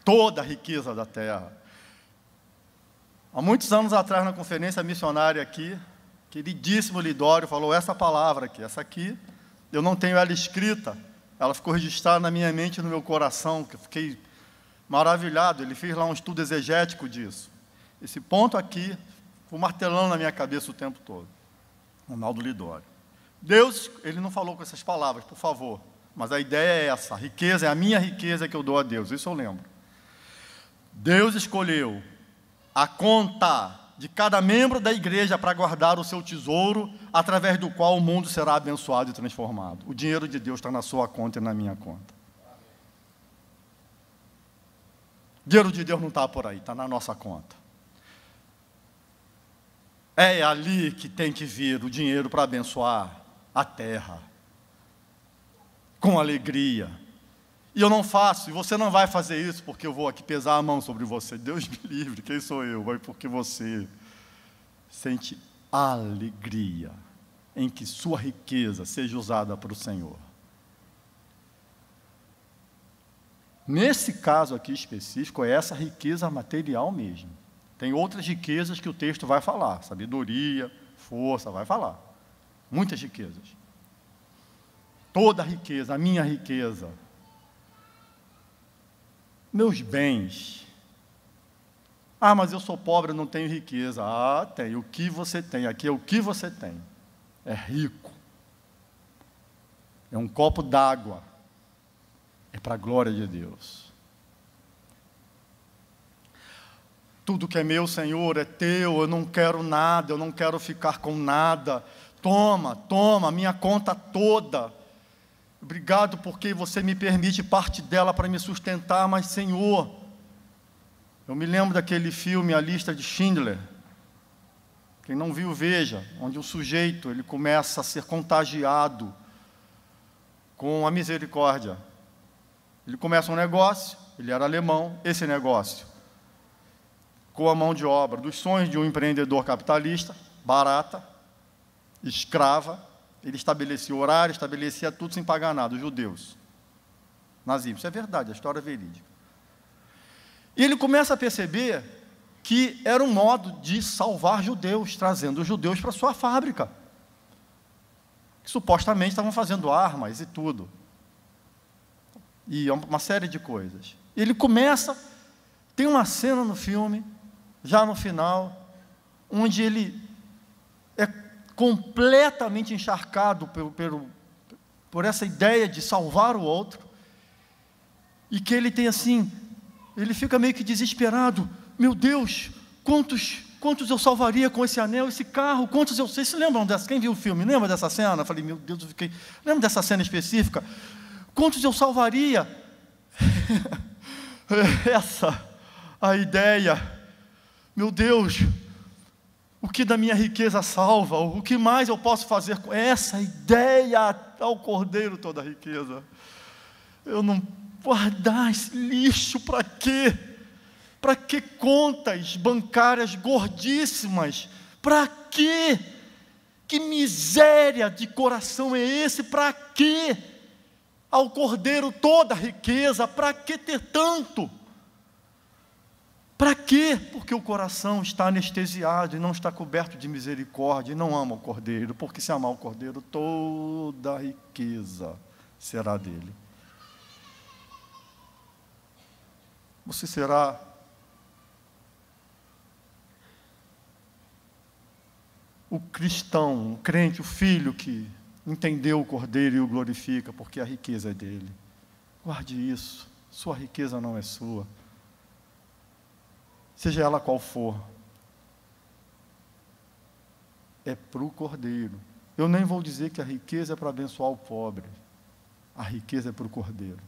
Toda a riqueza da terra. Há muitos anos atrás, na conferência missionária aqui, queridíssimo Lidório falou essa palavra aqui. Essa aqui, eu não tenho ela escrita, ela ficou registrada na minha mente e no meu coração, que eu fiquei maravilhado. Ele fez lá um estudo exegético disso. Esse ponto aqui, ficou martelando na minha cabeça o tempo todo. Ronaldo Lidório. Deus, ele não falou com essas palavras, por favor, mas a ideia é essa: a riqueza é a minha riqueza que eu dou a Deus, isso eu lembro. Deus escolheu a conta de cada membro da igreja para guardar o seu tesouro, através do qual o mundo será abençoado e transformado. O dinheiro de Deus está na sua conta e na minha conta. O dinheiro de Deus não está por aí, está na nossa conta. É ali que tem que vir o dinheiro para abençoar a terra, com alegria. E eu não faço, e você não vai fazer isso porque eu vou aqui pesar a mão sobre você. Deus me livre, quem sou eu? Vai porque você sente alegria em que sua riqueza seja usada para o Senhor. Nesse caso aqui específico, é essa riqueza material mesmo. Tem outras riquezas que o texto vai falar, sabedoria, força, vai falar. Muitas riquezas. Toda a riqueza, a minha riqueza, meus bens. Ah, mas eu sou pobre, eu não tenho riqueza. Ah, tem. O que você tem? Aqui é o que você tem. É rico. É um copo d'água. É para a glória de Deus. Tudo que é meu, Senhor, é teu. Eu não quero nada, eu não quero ficar com nada. Toma, toma, minha conta toda. Obrigado porque você me permite parte dela para me sustentar, mas, Senhor, eu me lembro daquele filme, A Lista de Schindler. Quem não viu, veja, onde o sujeito ele começa a ser contagiado com a misericórdia. Ele começa um negócio, ele era alemão, esse negócio, com a mão de obra, dos sonhos de um empreendedor capitalista, barata, escrava. Ele estabelecia horário, estabelecia tudo sem pagar nada, os judeus, nazismo. Isso é verdade, a história é verídica. E ele começa a perceber que era um modo de salvar judeus, trazendo os judeus para sua fábrica, que supostamente estavam fazendo armas e tudo, e uma série de coisas. Ele começa Tem uma cena no filme, já no final, onde ele é completamente encharcado por essa ideia de salvar o outro, e que ele tem assim, ele fica meio que desesperado. Meu Deus, quantos eu salvaria com esse anel, esse carro, quantos eu... Vocês se lembram dessa? Quem viu o filme, lembra dessa cena? Eu falei, meu Deus, lembra dessa cena específica? Quantos eu salvaria? Essa, a ideia, meu Deus, o que da minha riqueza salva? O que mais eu posso fazer com essa ideia? Ao Cordeiro toda a riqueza. Eu não guardar esse lixo para quê? Para que contas bancárias gordíssimas? Para quê? Que miséria de coração é esse? Para quê? Ao Cordeiro toda a riqueza, para que ter tanto? Para quê? Porque o coração está anestesiado e não está coberto de misericórdia e não ama o Cordeiro, porque se amar o Cordeiro, toda a riqueza será dele. Você será o cristão, o crente, o filho que entendeu o Cordeiro e o glorifica, porque a riqueza é dele. Guarde isso, sua riqueza não é sua. Seja ela qual for, é para o Cordeiro. Eu nem vou dizer que a riqueza é para abençoar o pobre, a riqueza é para o Cordeiro.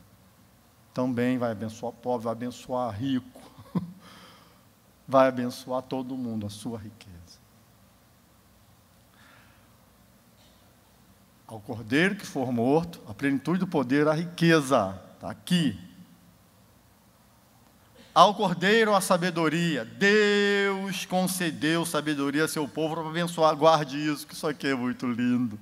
Também vai abençoar o pobre, vai abençoar rico, vai abençoar todo mundo, a sua riqueza. Ao Cordeiro que for morto, a plenitude do poder, a riqueza, está aqui. Ao Cordeiro a sabedoria, Deus concedeu sabedoria a seu povo para abençoar, guarde isso, que isso aqui é muito lindo.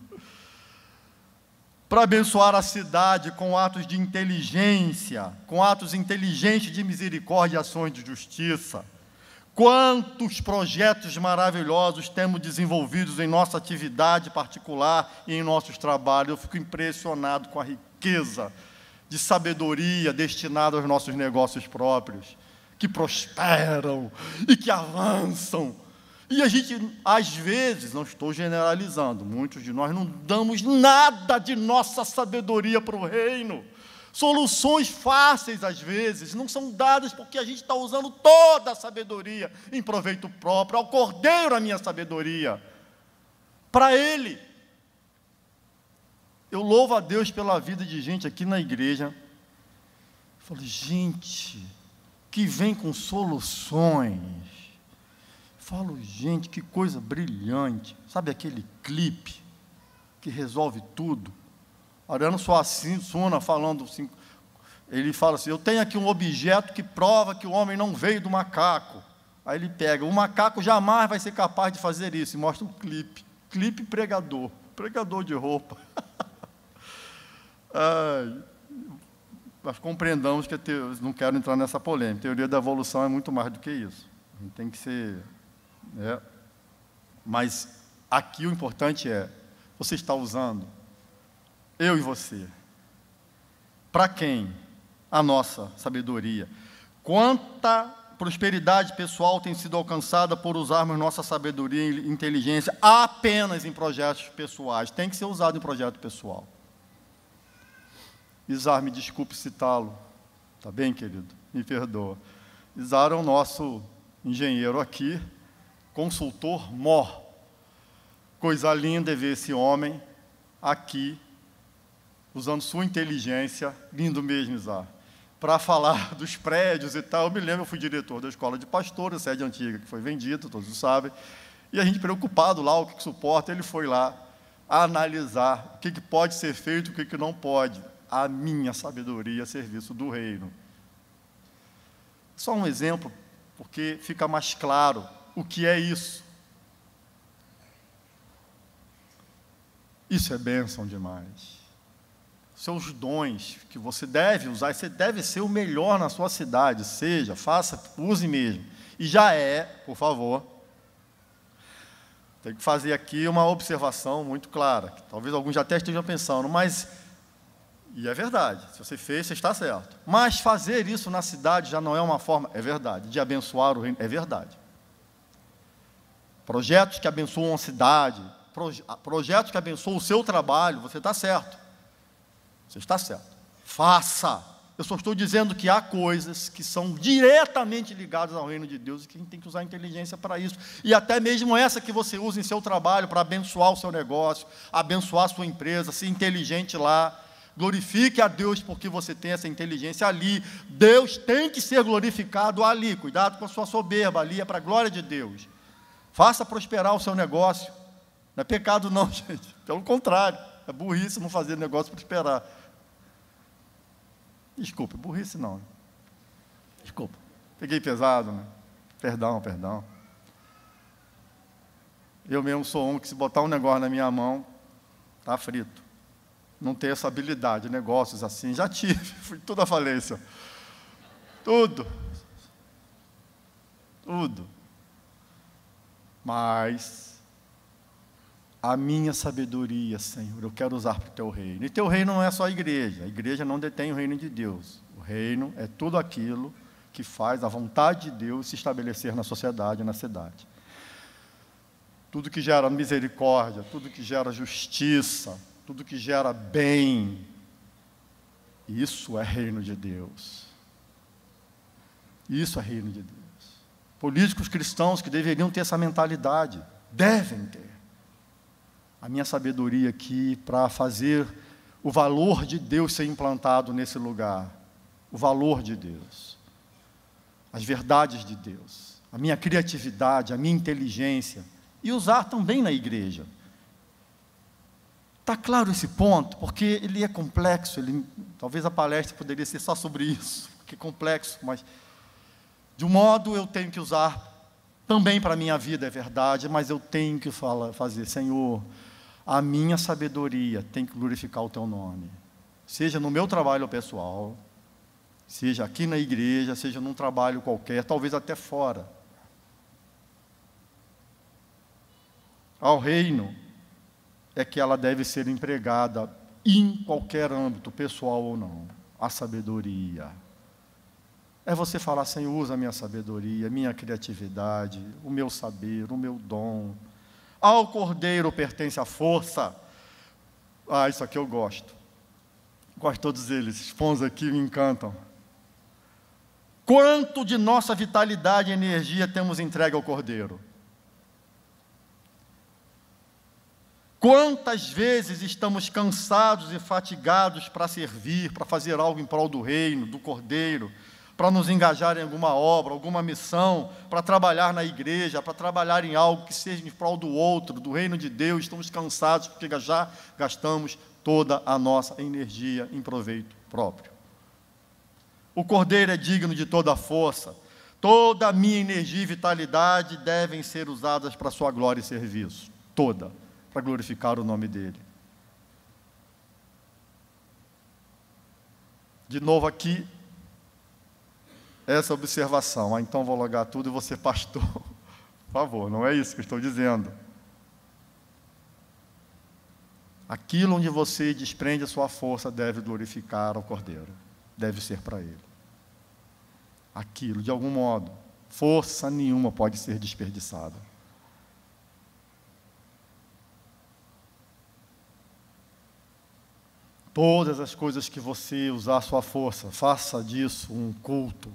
Para abençoar a cidade com atos de inteligência, com atos inteligentes de misericórdia e ações de justiça. Quantos projetos maravilhosos temos desenvolvidos em nossa atividade particular e em nossos trabalhos. Eu fico impressionado com a riqueza de sabedoria destinada aos nossos negócios próprios, que prosperam e que avançam. E a gente, às vezes, não estou generalizando, muitos de nós não damos nada de nossa sabedoria para o reino. Soluções fáceis, às vezes, não são dadas porque a gente está usando toda a sabedoria em proveito próprio. Ao Cordeiro a minha sabedoria, para Ele. Eu louvo a Deus pela vida de gente aqui na igreja. Eu falo, gente, que vem com soluções. Eu falo, gente, que coisa brilhante. Sabe aquele clipe que resolve tudo? Ariano Suassuna falando assim, ele fala assim, eu tenho aqui um objeto que prova que o homem não veio do macaco. Aí ele pega, o macaco jamais vai ser capaz de fazer isso, e mostra um clipe pregador de roupa. Nós compreendamos que não quero entrar nessa polêmica, a teoria da evolução é muito mais do que isso. A gente tem que ser... Mas aqui o importante é, você está usando, eu e você, para quem? A nossa sabedoria. Quanta prosperidade pessoal tem sido alcançada por usarmos nossa sabedoria e inteligência apenas em projetos pessoais. Tem que ser usado em projeto pessoal. Isar, me desculpe citá-lo, tá bem, querido? Me perdoa. Isar é o nosso engenheiro aqui, consultor mor. Coisa linda é ver esse homem aqui, usando sua inteligência, lindo mesmo, Isar, para falar dos prédios e tal. Eu me lembro, eu fui diretor da escola de pastores, sede antiga que foi vendida, todos sabem, e a gente preocupado lá, o que suporta, ele foi lá analisar o que pode ser feito, o que não pode. A minha sabedoria a serviço do reino. Só um exemplo, porque fica mais claro o que é isso. Isso é bênção demais. Seus dons que você deve usar, você deve ser o melhor na sua cidade, seja, faça, use mesmo. E já é, por favor, tem que fazer aqui uma observação muito clara, que talvez alguns já até estejam pensando, mas E é verdade, se você fez, você está certo. Mas fazer isso na cidade já não é uma forma, é verdade, de abençoar o reino, é verdade. Projetos que abençoam a cidade, projetos que abençoam o seu trabalho, você está certo. Você está certo. Faça. Eu só estou dizendo que há coisas que são diretamente ligadas ao reino de Deus e que a gente tem que usar a inteligência para isso. E até mesmo essa que você usa em seu trabalho para abençoar o seu negócio, abençoar a sua empresa, ser inteligente lá. Glorifique a Deus porque você tem essa inteligência ali. Deus tem que ser glorificado ali. Cuidado com a sua soberba, ali é para a glória de Deus. Faça prosperar o seu negócio. Não é pecado não, gente. Pelo contrário, é burrice não fazer negócio prosperar. Desculpa, burrice não. Desculpa, peguei pesado, né? Perdão. Eu mesmo sou um que se botar um negócio na minha mão, está frito. Não tenho essa habilidade, negócios assim, já tive, fui tudo à falência. Tudo. Mas a minha sabedoria, Senhor, eu quero usar para o Teu reino. E Teu reino não é só a igreja não detém o reino de Deus. O reino é tudo aquilo que faz a vontade de Deus se estabelecer na sociedade, na cidade. Tudo que gera misericórdia, tudo que gera justiça, tudo que gera bem, isso é reino de Deus. Isso é reino de Deus. Políticos cristãos que deveriam ter essa mentalidade, devem ter. A minha sabedoria aqui para fazer o valor de Deus ser implantado nesse lugar. O valor de Deus. As verdades de Deus. A minha criatividade, a minha inteligência. E usar também na igreja. Está claro esse ponto? Porque ele é complexo. Talvez a palestra poderia ser só sobre isso. Porque é complexo, mas de um modo eu tenho que usar também para a minha vida, é verdade, mas eu tenho que fazer, Senhor, a minha sabedoria tem que glorificar o Teu nome. Seja no meu trabalho pessoal, seja aqui na igreja, seja num trabalho qualquer, talvez até fora. Ao reino é que ela deve ser empregada em qualquer âmbito, pessoal ou não. A sabedoria. É você falar, Senhor, usa a minha sabedoria, a minha criatividade, o meu saber, o meu dom. Ao Cordeiro pertence a força. Isso aqui eu gosto. Gosto de todos eles. Os pontos aqui me encantam. Quanto de nossa vitalidade e energia temos entregue ao Cordeiro? Quantas vezes estamos cansados e fatigados para servir, para fazer algo em prol do reino, do Cordeiro, para nos engajar em alguma obra, alguma missão, para trabalhar na igreja, para trabalhar em algo que seja em prol do outro, do reino de Deus. Estamos cansados porque já gastamos toda a nossa energia em proveito próprio. O Cordeiro é digno de toda a força. Toda a minha energia e vitalidade devem ser usadas para a sua glória e serviço. Toda, para glorificar o nome dele. De novo aqui, essa observação. Então vou logar tudo e vou ser pastor. Por favor, não é isso que eu estou dizendo. Aquilo onde você desprende a sua força deve glorificar ao Cordeiro. Deve ser para Ele. Aquilo, de algum modo, força nenhuma pode ser desperdiçada. Todas as coisas que você usar a sua força, faça disso um culto.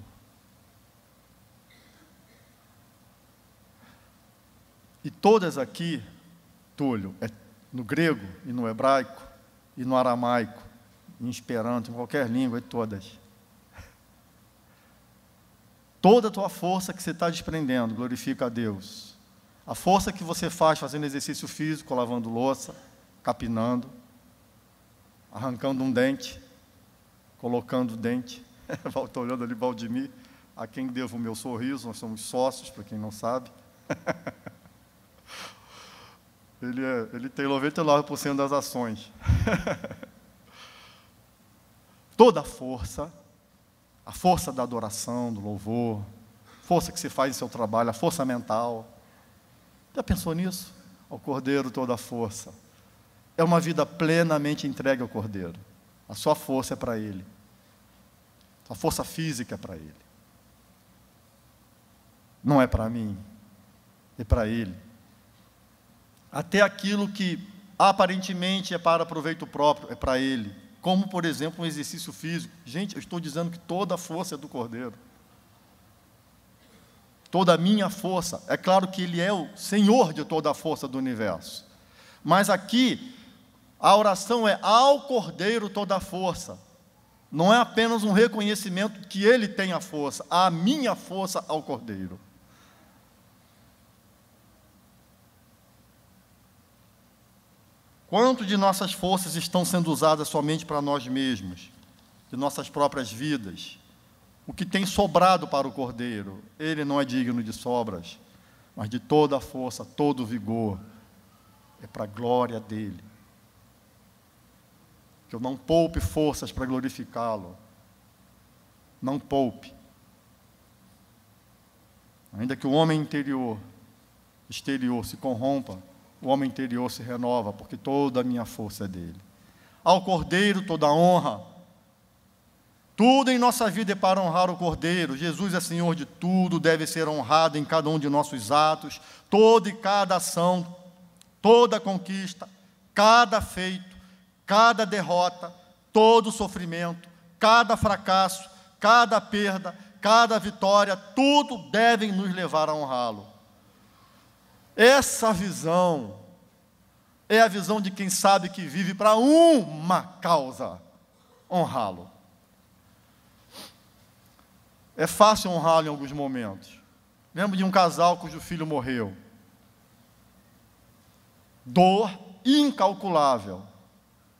E todas aqui, Túlio, no grego e no hebraico, e no aramaico, em esperanto, em qualquer língua, todas. Toda a tua força que você está desprendendo, glorifica a Deus. A força que você faz fazendo exercício físico, lavando louça, capinando, arrancando um dente, colocando o dente. Estou olhando ali Valdemir, a quem devo o meu sorriso, nós somos sócios, para quem não sabe. Ele tem 99% das ações. Toda a força da adoração, do louvor, força que se faz em seu trabalho, a força mental. Já pensou nisso? Ao Cordeiro toda a força. É uma vida plenamente entregue ao Cordeiro. A sua força é para Ele. A força física é para Ele. Não é para mim, é para Ele. Até aquilo que aparentemente é para proveito próprio, é para Ele. Como, por exemplo, um exercício físico. Gente, eu estou dizendo que toda a força é do Cordeiro. Toda a minha força. É claro que Ele é o Senhor de toda a força do universo. Mas aqui, a oração é ao Cordeiro toda a força. Não é apenas um reconhecimento que Ele tem a força. A minha força ao Cordeiro. Quanto de nossas forças estão sendo usadas somente para nós mesmos, de nossas próprias vidas? O que tem sobrado para o Cordeiro? Ele não é digno de sobras, mas de toda a força, todo o vigor. É para a glória dEle. Que eu não poupe forças para glorificá-lo. Não poupe. Ainda que o homem exterior se corrompa, o homem interior se renova, porque toda a minha força é dele. Ao Cordeiro toda a honra. Tudo em nossa vida é para honrar o Cordeiro. Jesus é Senhor de tudo, deve ser honrado em cada um de nossos atos, toda e cada ação, toda conquista, cada feito, cada derrota, todo sofrimento, cada fracasso, cada perda, cada vitória, tudo devem nos levar a honrá-lo. Essa visão é a visão de quem sabe que vive para uma causa: honrá-lo. É fácil honrá-lo em alguns momentos. Lembro de um casal cujo filho morreu. Dor incalculável.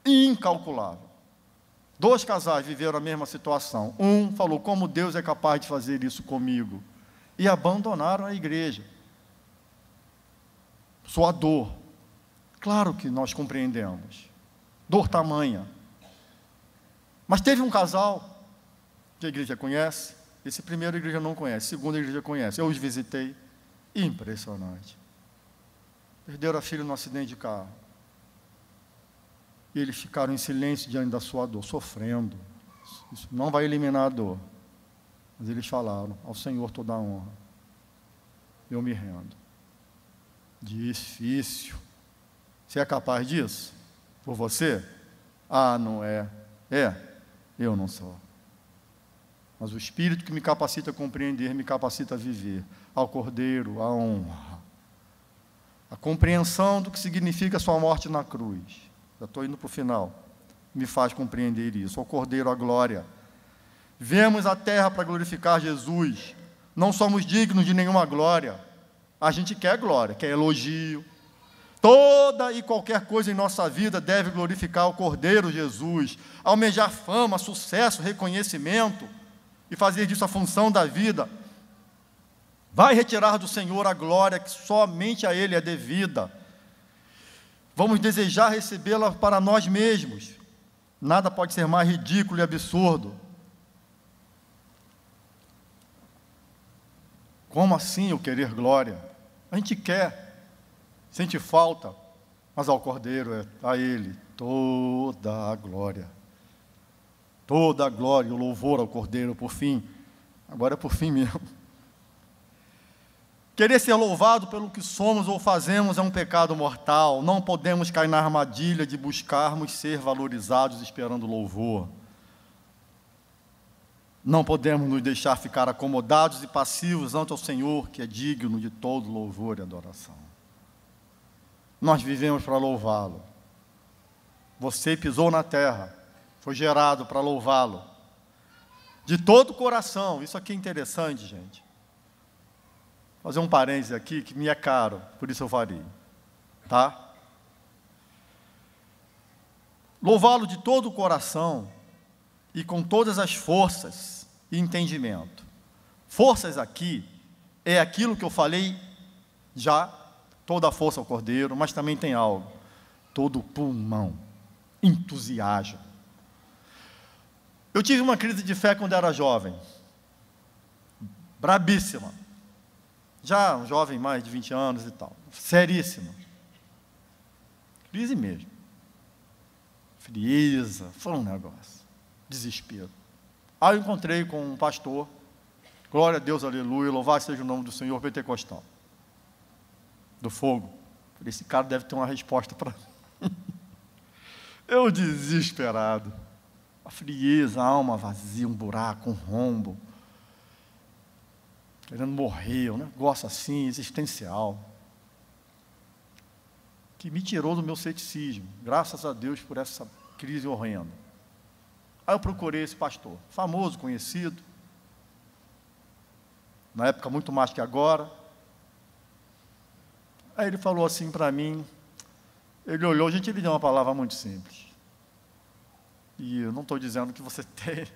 Incalculável. 2 casais viveram a mesma situação. Um falou: como Deus é capaz de fazer isso comigo? E abandonaram a igreja. Sua dor. Claro que nós compreendemos. Dor tamanha. Mas teve um casal que a igreja conhece. Esse primeiro a igreja não conhece, segundo a igreja conhece. Eu os visitei. Impressionante. Perderam a filha no acidente de carro. E eles ficaram em silêncio diante da sua dor, sofrendo. Isso não vai eliminar a dor. Mas eles falaram: ao Senhor toda a honra. Eu me rendo. Difícil. Você é capaz disso? Por você? Ah, não é. É, eu não sou. Mas o Espírito que me capacita a compreender, me capacita a viver. Ao Cordeiro, a honra. A compreensão do que significa a sua morte na cruz. Já estou indo para o final. Me faz compreender isso. Ao Cordeiro, a glória. Vemos a terra para glorificar Jesus. Não somos dignos de nenhuma glória. A gente quer glória, quer elogio. Toda e qualquer coisa em nossa vida deve glorificar o Cordeiro Jesus. Almejar fama, sucesso, reconhecimento e fazer disso a função da vida, vai retirar do Senhor a glória que somente a Ele é devida. Vamos desejar recebê-la para nós mesmos. Nada pode ser mais ridículo e absurdo. Como assim eu querer glória? A gente quer, sente falta, mas ao Cordeiro, a Ele, toda a glória. Toda a glória e o louvor ao Cordeiro, por fim. Agora é por fim mesmo. Querer ser louvado pelo que somos ou fazemos é um pecado mortal. Não podemos cair na armadilha de buscarmos ser valorizados esperando louvor. Não podemos nos deixar ficar acomodados e passivos ante o Senhor, que é digno de todo louvor e adoração. Nós vivemos para louvá-lo. Você pisou na terra, foi gerado para louvá-lo. De todo o coração. Isso aqui é interessante, gente. Vou fazer um parênteses aqui, que me é caro, por isso eu farei. Tá? Louvá-lo de todo o coração e com todas as forças e entendimento. Forças aqui é aquilo que eu falei já, toda a força ao Cordeiro, mas também tem algo, todo o pulmão, entusiasmo. Eu tive uma crise de fé quando era jovem, brabíssima, já um jovem mais de 20 anos e tal, seríssima, crise mesmo. frieza, foi um negócio, desespero. Aí eu encontrei com um pastor, glória a Deus, aleluia, louvado seja o nome do Senhor, pentecostal, do fogo. Falei, esse cara deve ter uma resposta para mim. Eu desesperado, a frieza, a alma vazia, um buraco, um rombo, querendo morrer, um negócio assim, existencial, que me tirou do meu ceticismo, graças a Deus por essa crise horrenda. Aí eu procurei esse pastor, famoso, conhecido, na época muito mais que agora. Aí ele falou assim para mim, ele olhou, gente, ele deu uma palavra muito simples. E eu não estou dizendo que você tem,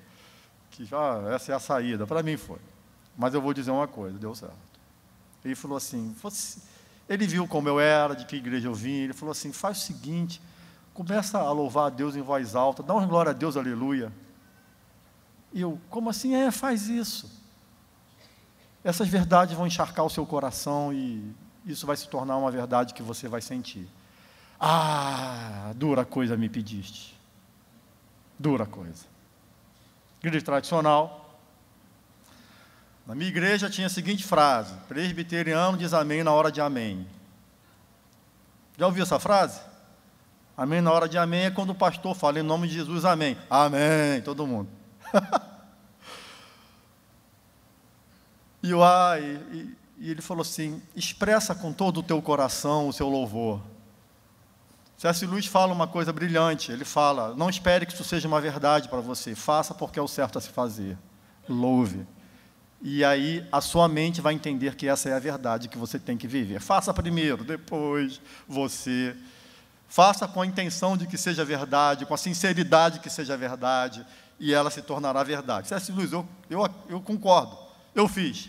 que essa é a saída, para mim foi. Mas eu vou dizer uma coisa, deu certo. Ele falou assim, ele viu como eu era, de que igreja eu vim, ele falou assim, faz o seguinte, começa a louvar a Deus em voz alta, dá uma glória a Deus, aleluia. E eu, como assim? Faz isso. Essas verdades vão encharcar o seu coração e isso vai se tornar uma verdade que você vai sentir. Ah, dura coisa me pediste. Dura coisa. Igreja tradicional. Na minha igreja tinha a seguinte frase, presbiteriano diz amém na hora de amém. Já ouviu essa frase? Amém na hora de amém é quando o pastor fala em nome de Jesus, amém. Amém, todo mundo. E ele falou assim, expressa com todo o teu coração o seu louvor. C.S. Lewis fala uma coisa brilhante, ele fala, não espere que isso seja uma verdade para você, faça porque é o certo a se fazer, louve. E aí a sua mente vai entender que essa é a verdade que você tem que viver. Faça primeiro, depois você. Faça com a intenção de que seja verdade, com a sinceridade que seja verdade, e ela se tornará verdade. C.S. Lewis, eu concordo, eu fiz.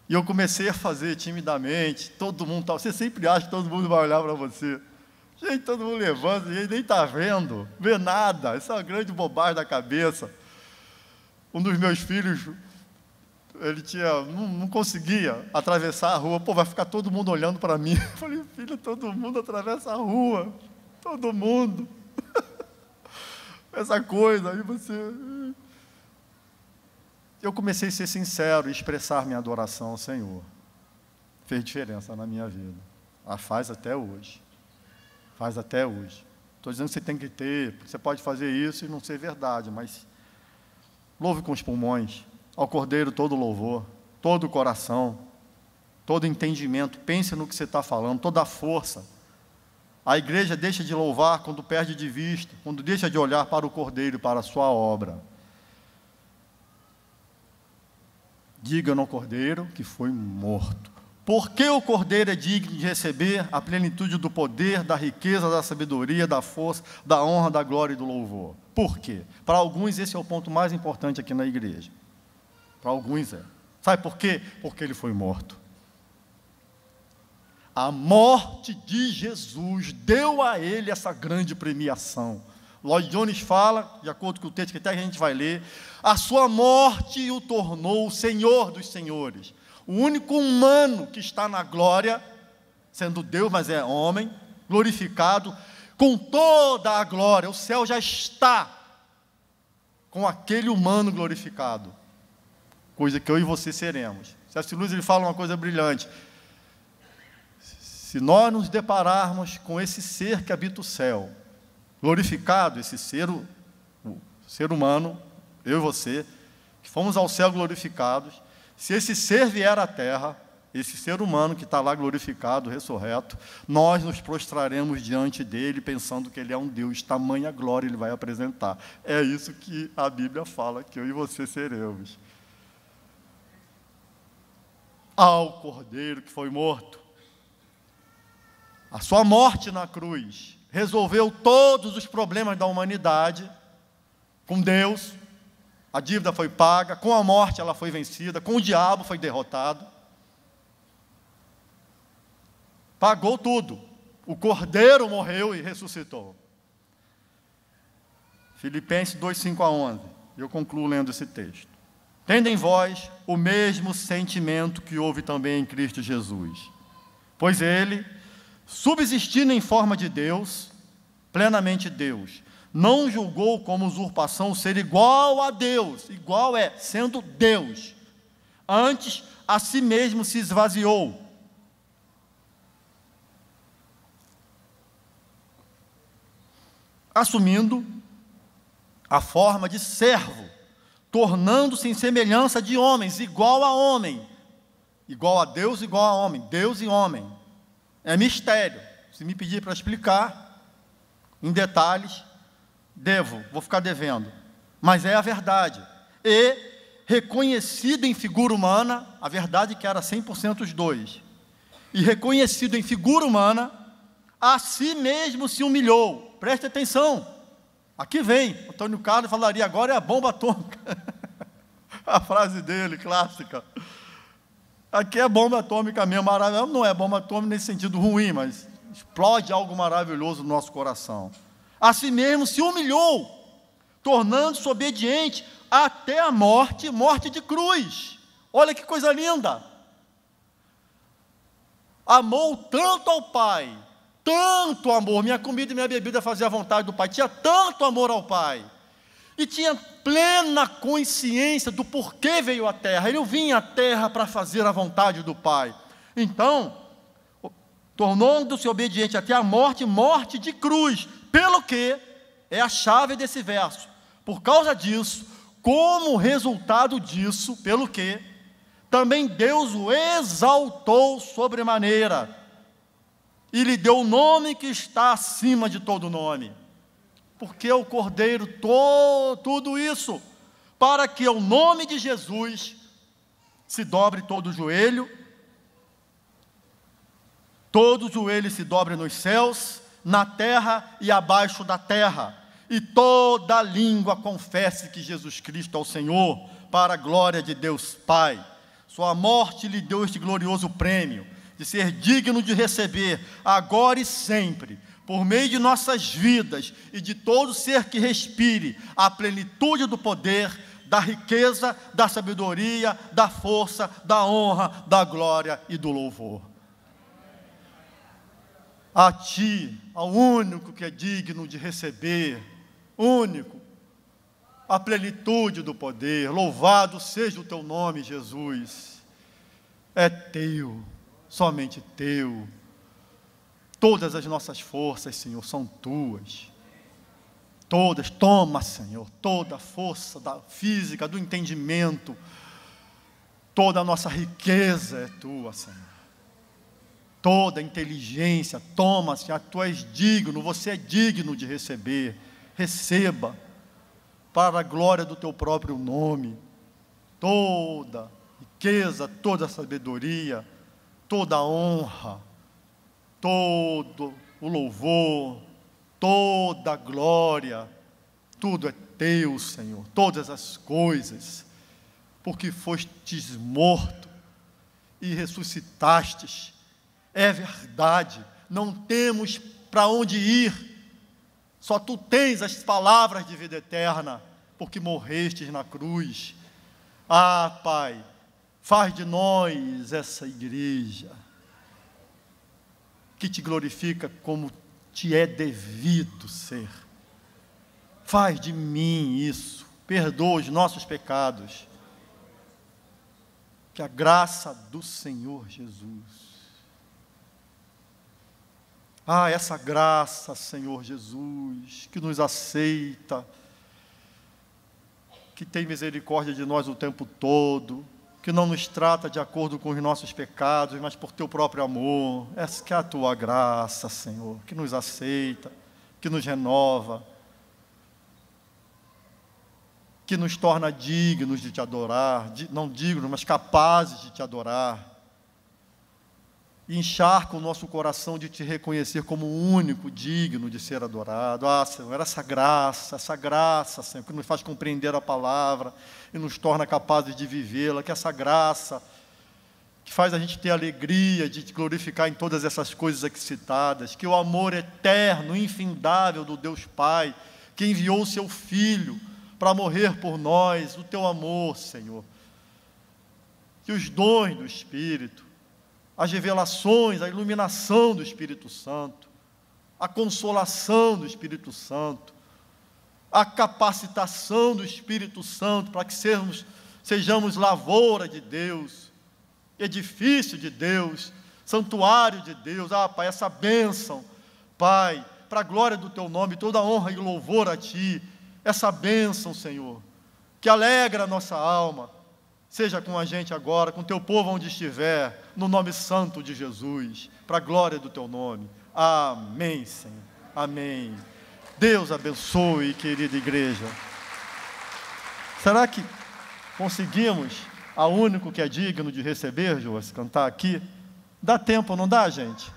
E eu comecei a fazer timidamente, todo mundo tal. Você sempre acha que todo mundo vai olhar para você. Gente, todo mundo levanta, e nem está vendo, vê nada. Isso é uma grande bobagem da cabeça. Um dos meus filhos, ele não conseguia atravessar a rua. Pô, vai ficar todo mundo olhando para mim. Eu falei, filho, todo mundo atravessa a rua. Todo mundo. Essa coisa, aí você... Eu comecei a ser sincero e expressar minha adoração ao Senhor. Fez diferença na minha vida. Faz até hoje. Faz até hoje. Estou dizendo que você tem que ter, você pode fazer isso e não ser verdade, mas louve com os pulmões, ao Cordeiro todo louvor, todo o coração, todo entendimento, pense no que você está falando, toda a força. A igreja deixa de louvar quando perde de vista, quando deixa de olhar para o Cordeiro e para a sua obra. Diga no Cordeiro que foi morto. Porque o Cordeiro é digno de receber a plenitude do poder, da riqueza, da sabedoria, da força, da honra, da glória e do louvor. Por quê? Para alguns esse é o ponto mais importante aqui na igreja. Para alguns é. Sabe por quê? Porque ele foi morto. A morte de Jesus deu a ele essa grande premiação. Lloyd Jones fala, de acordo com o texto que até a gente vai ler, a sua morte o tornou o Senhor dos senhores. O único humano que está na glória, sendo Deus, mas é homem, glorificado, com toda a glória. O céu já está com aquele humano glorificado. Coisa que eu e você seremos. C.S. Lewis, ele fala uma coisa brilhante. Se nós nos depararmos com esse ser que habita o céu, glorificado, esse ser, o ser humano, eu e você, que fomos ao céu glorificados, se esse ser vier à terra, esse ser humano que está lá glorificado, ressurreto, nós nos prostraremos diante dele, pensando que ele é um Deus, tamanha glória ele vai apresentar. É isso que a Bíblia fala, que eu e você seremos. Ao Cordeiro que foi morto, a sua morte na cruz resolveu todos os problemas da humanidade com Deus. A dívida foi paga, com a morte ela foi vencida, com o diabo foi derrotado. Pagou tudo. O Cordeiro morreu e ressuscitou. Filipenses 2, 5-11. Eu concluo lendo esse texto. Tendo em vós o mesmo sentimento que houve também em Cristo Jesus. Pois ele, subsistindo em forma de Deus, plenamente Deus, não julgou como usurpação ser igual a Deus, igual é, sendo Deus. Antes, a si mesmo se esvaziou, assumindo a forma de servo, tornando-se em semelhança de homens, igual a homem, igual a Deus, igual a homem, Deus e homem. É mistério. Se me pedir para explicar em detalhes, vou ficar devendo, mas é a verdade. E reconhecido em figura humana, a verdade que era 100% os dois, e reconhecido em figura humana, a si mesmo se humilhou. Preste atenção, aqui vem, Antônio Carlos falaria, agora é a bomba atômica, a frase dele, clássica. Aqui é bomba atômica mesmo, não é bomba atômica nesse sentido ruim, mas explode algo maravilhoso no nosso coração. A si mesmo se humilhou, tornando-se obediente até a morte, morte de cruz. Olha que coisa linda! Amou tanto ao Pai, tanto amor, minha comida e minha bebida fazia a vontade do Pai, tinha tanto amor ao Pai, e tinha plena consciência do porquê veio à terra. Ele vinha à terra para fazer a vontade do Pai. Então, tornando-se obediente até a morte, morte de cruz, pelo que é a chave desse verso. Por causa disso, como resultado disso, pelo que também Deus o exaltou sobremaneira, e lhe deu o nome que está acima de todo nome. Porque o Cordeiro, tudo isso, para que o nome de Jesus se dobre todo joelho se dobre nos céus, na terra e abaixo da terra, e toda língua confesse que Jesus Cristo é o Senhor, para a glória de Deus Pai. Sua morte lhe deu este glorioso prêmio, de ser digno de receber, agora e sempre, por meio de nossas vidas e de todo ser que respire, a plenitude do poder, da riqueza, da sabedoria, da força, da honra, da glória e do louvor. A Ti, ao único que é digno de receber, único, a plenitude do poder, louvado seja o Teu nome, Jesus. É Teu, somente Teu. Todas as nossas forças, Senhor, são Tuas. Todas, toma, Senhor, toda a força da física, do entendimento, toda a nossa riqueza é Tua, Senhor. Toda a inteligência, toma, Senhor, Tu és digno, você é digno de receber. Receba, para a glória do Teu próprio nome, toda riqueza, toda sabedoria, toda honra, todo o louvor, toda a glória, tudo é Teu, Senhor, todas as coisas, porque fostes morto e ressuscitastes. É verdade, não temos para onde ir, só Tu tens as palavras de vida eterna, porque morrestes na cruz. Ah, Pai, faz de nós essa igreja que Te glorifica como Te é devido ser. Faz de mim isso, perdoa os nossos pecados. Que a graça do Senhor Jesus, essa graça, Senhor Jesus, que nos aceita, que tem misericórdia de nós o tempo todo, que não nos trata de acordo com os nossos pecados, mas por Teu próprio amor. Essa que é a Tua graça, Senhor, que nos aceita, que nos renova, que nos torna dignos de Te adorar, não dignos, mas capazes de Te adorar, e encharca o nosso coração de Te reconhecer como o único digno de ser adorado. Senhor, essa graça, Senhor, que nos faz compreender a palavra e nos torna capazes de vivê-la, que essa graça que faz a gente ter alegria de Te glorificar em todas essas coisas aqui citadas, que o amor eterno, infindável do Deus Pai, que enviou o Seu Filho para morrer por nós, o Teu amor, Senhor, que os dons do Espírito, as revelações, a iluminação do Espírito Santo, a consolação do Espírito Santo, a capacitação do Espírito Santo para que sejamos lavoura de Deus, edifício de Deus, santuário de Deus. Pai, essa bênção, Pai, para a glória do Teu nome, toda honra e louvor a Ti, essa bênção, Senhor, que alegra a nossa alma, seja com a gente agora, com o Teu povo onde estiver, no nome santo de Jesus, para a glória do Teu nome. Amém, Senhor. Amém. Deus abençoe, querida igreja. Será que conseguimos a único que é digno de receber, Joas, cantar aqui? Dá tempo, não dá, gente?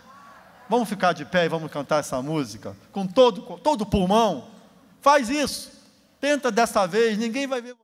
Vamos ficar de pé e vamos cantar essa música com todo pulmão? Faz isso. Tenta dessa vez, ninguém vai ver.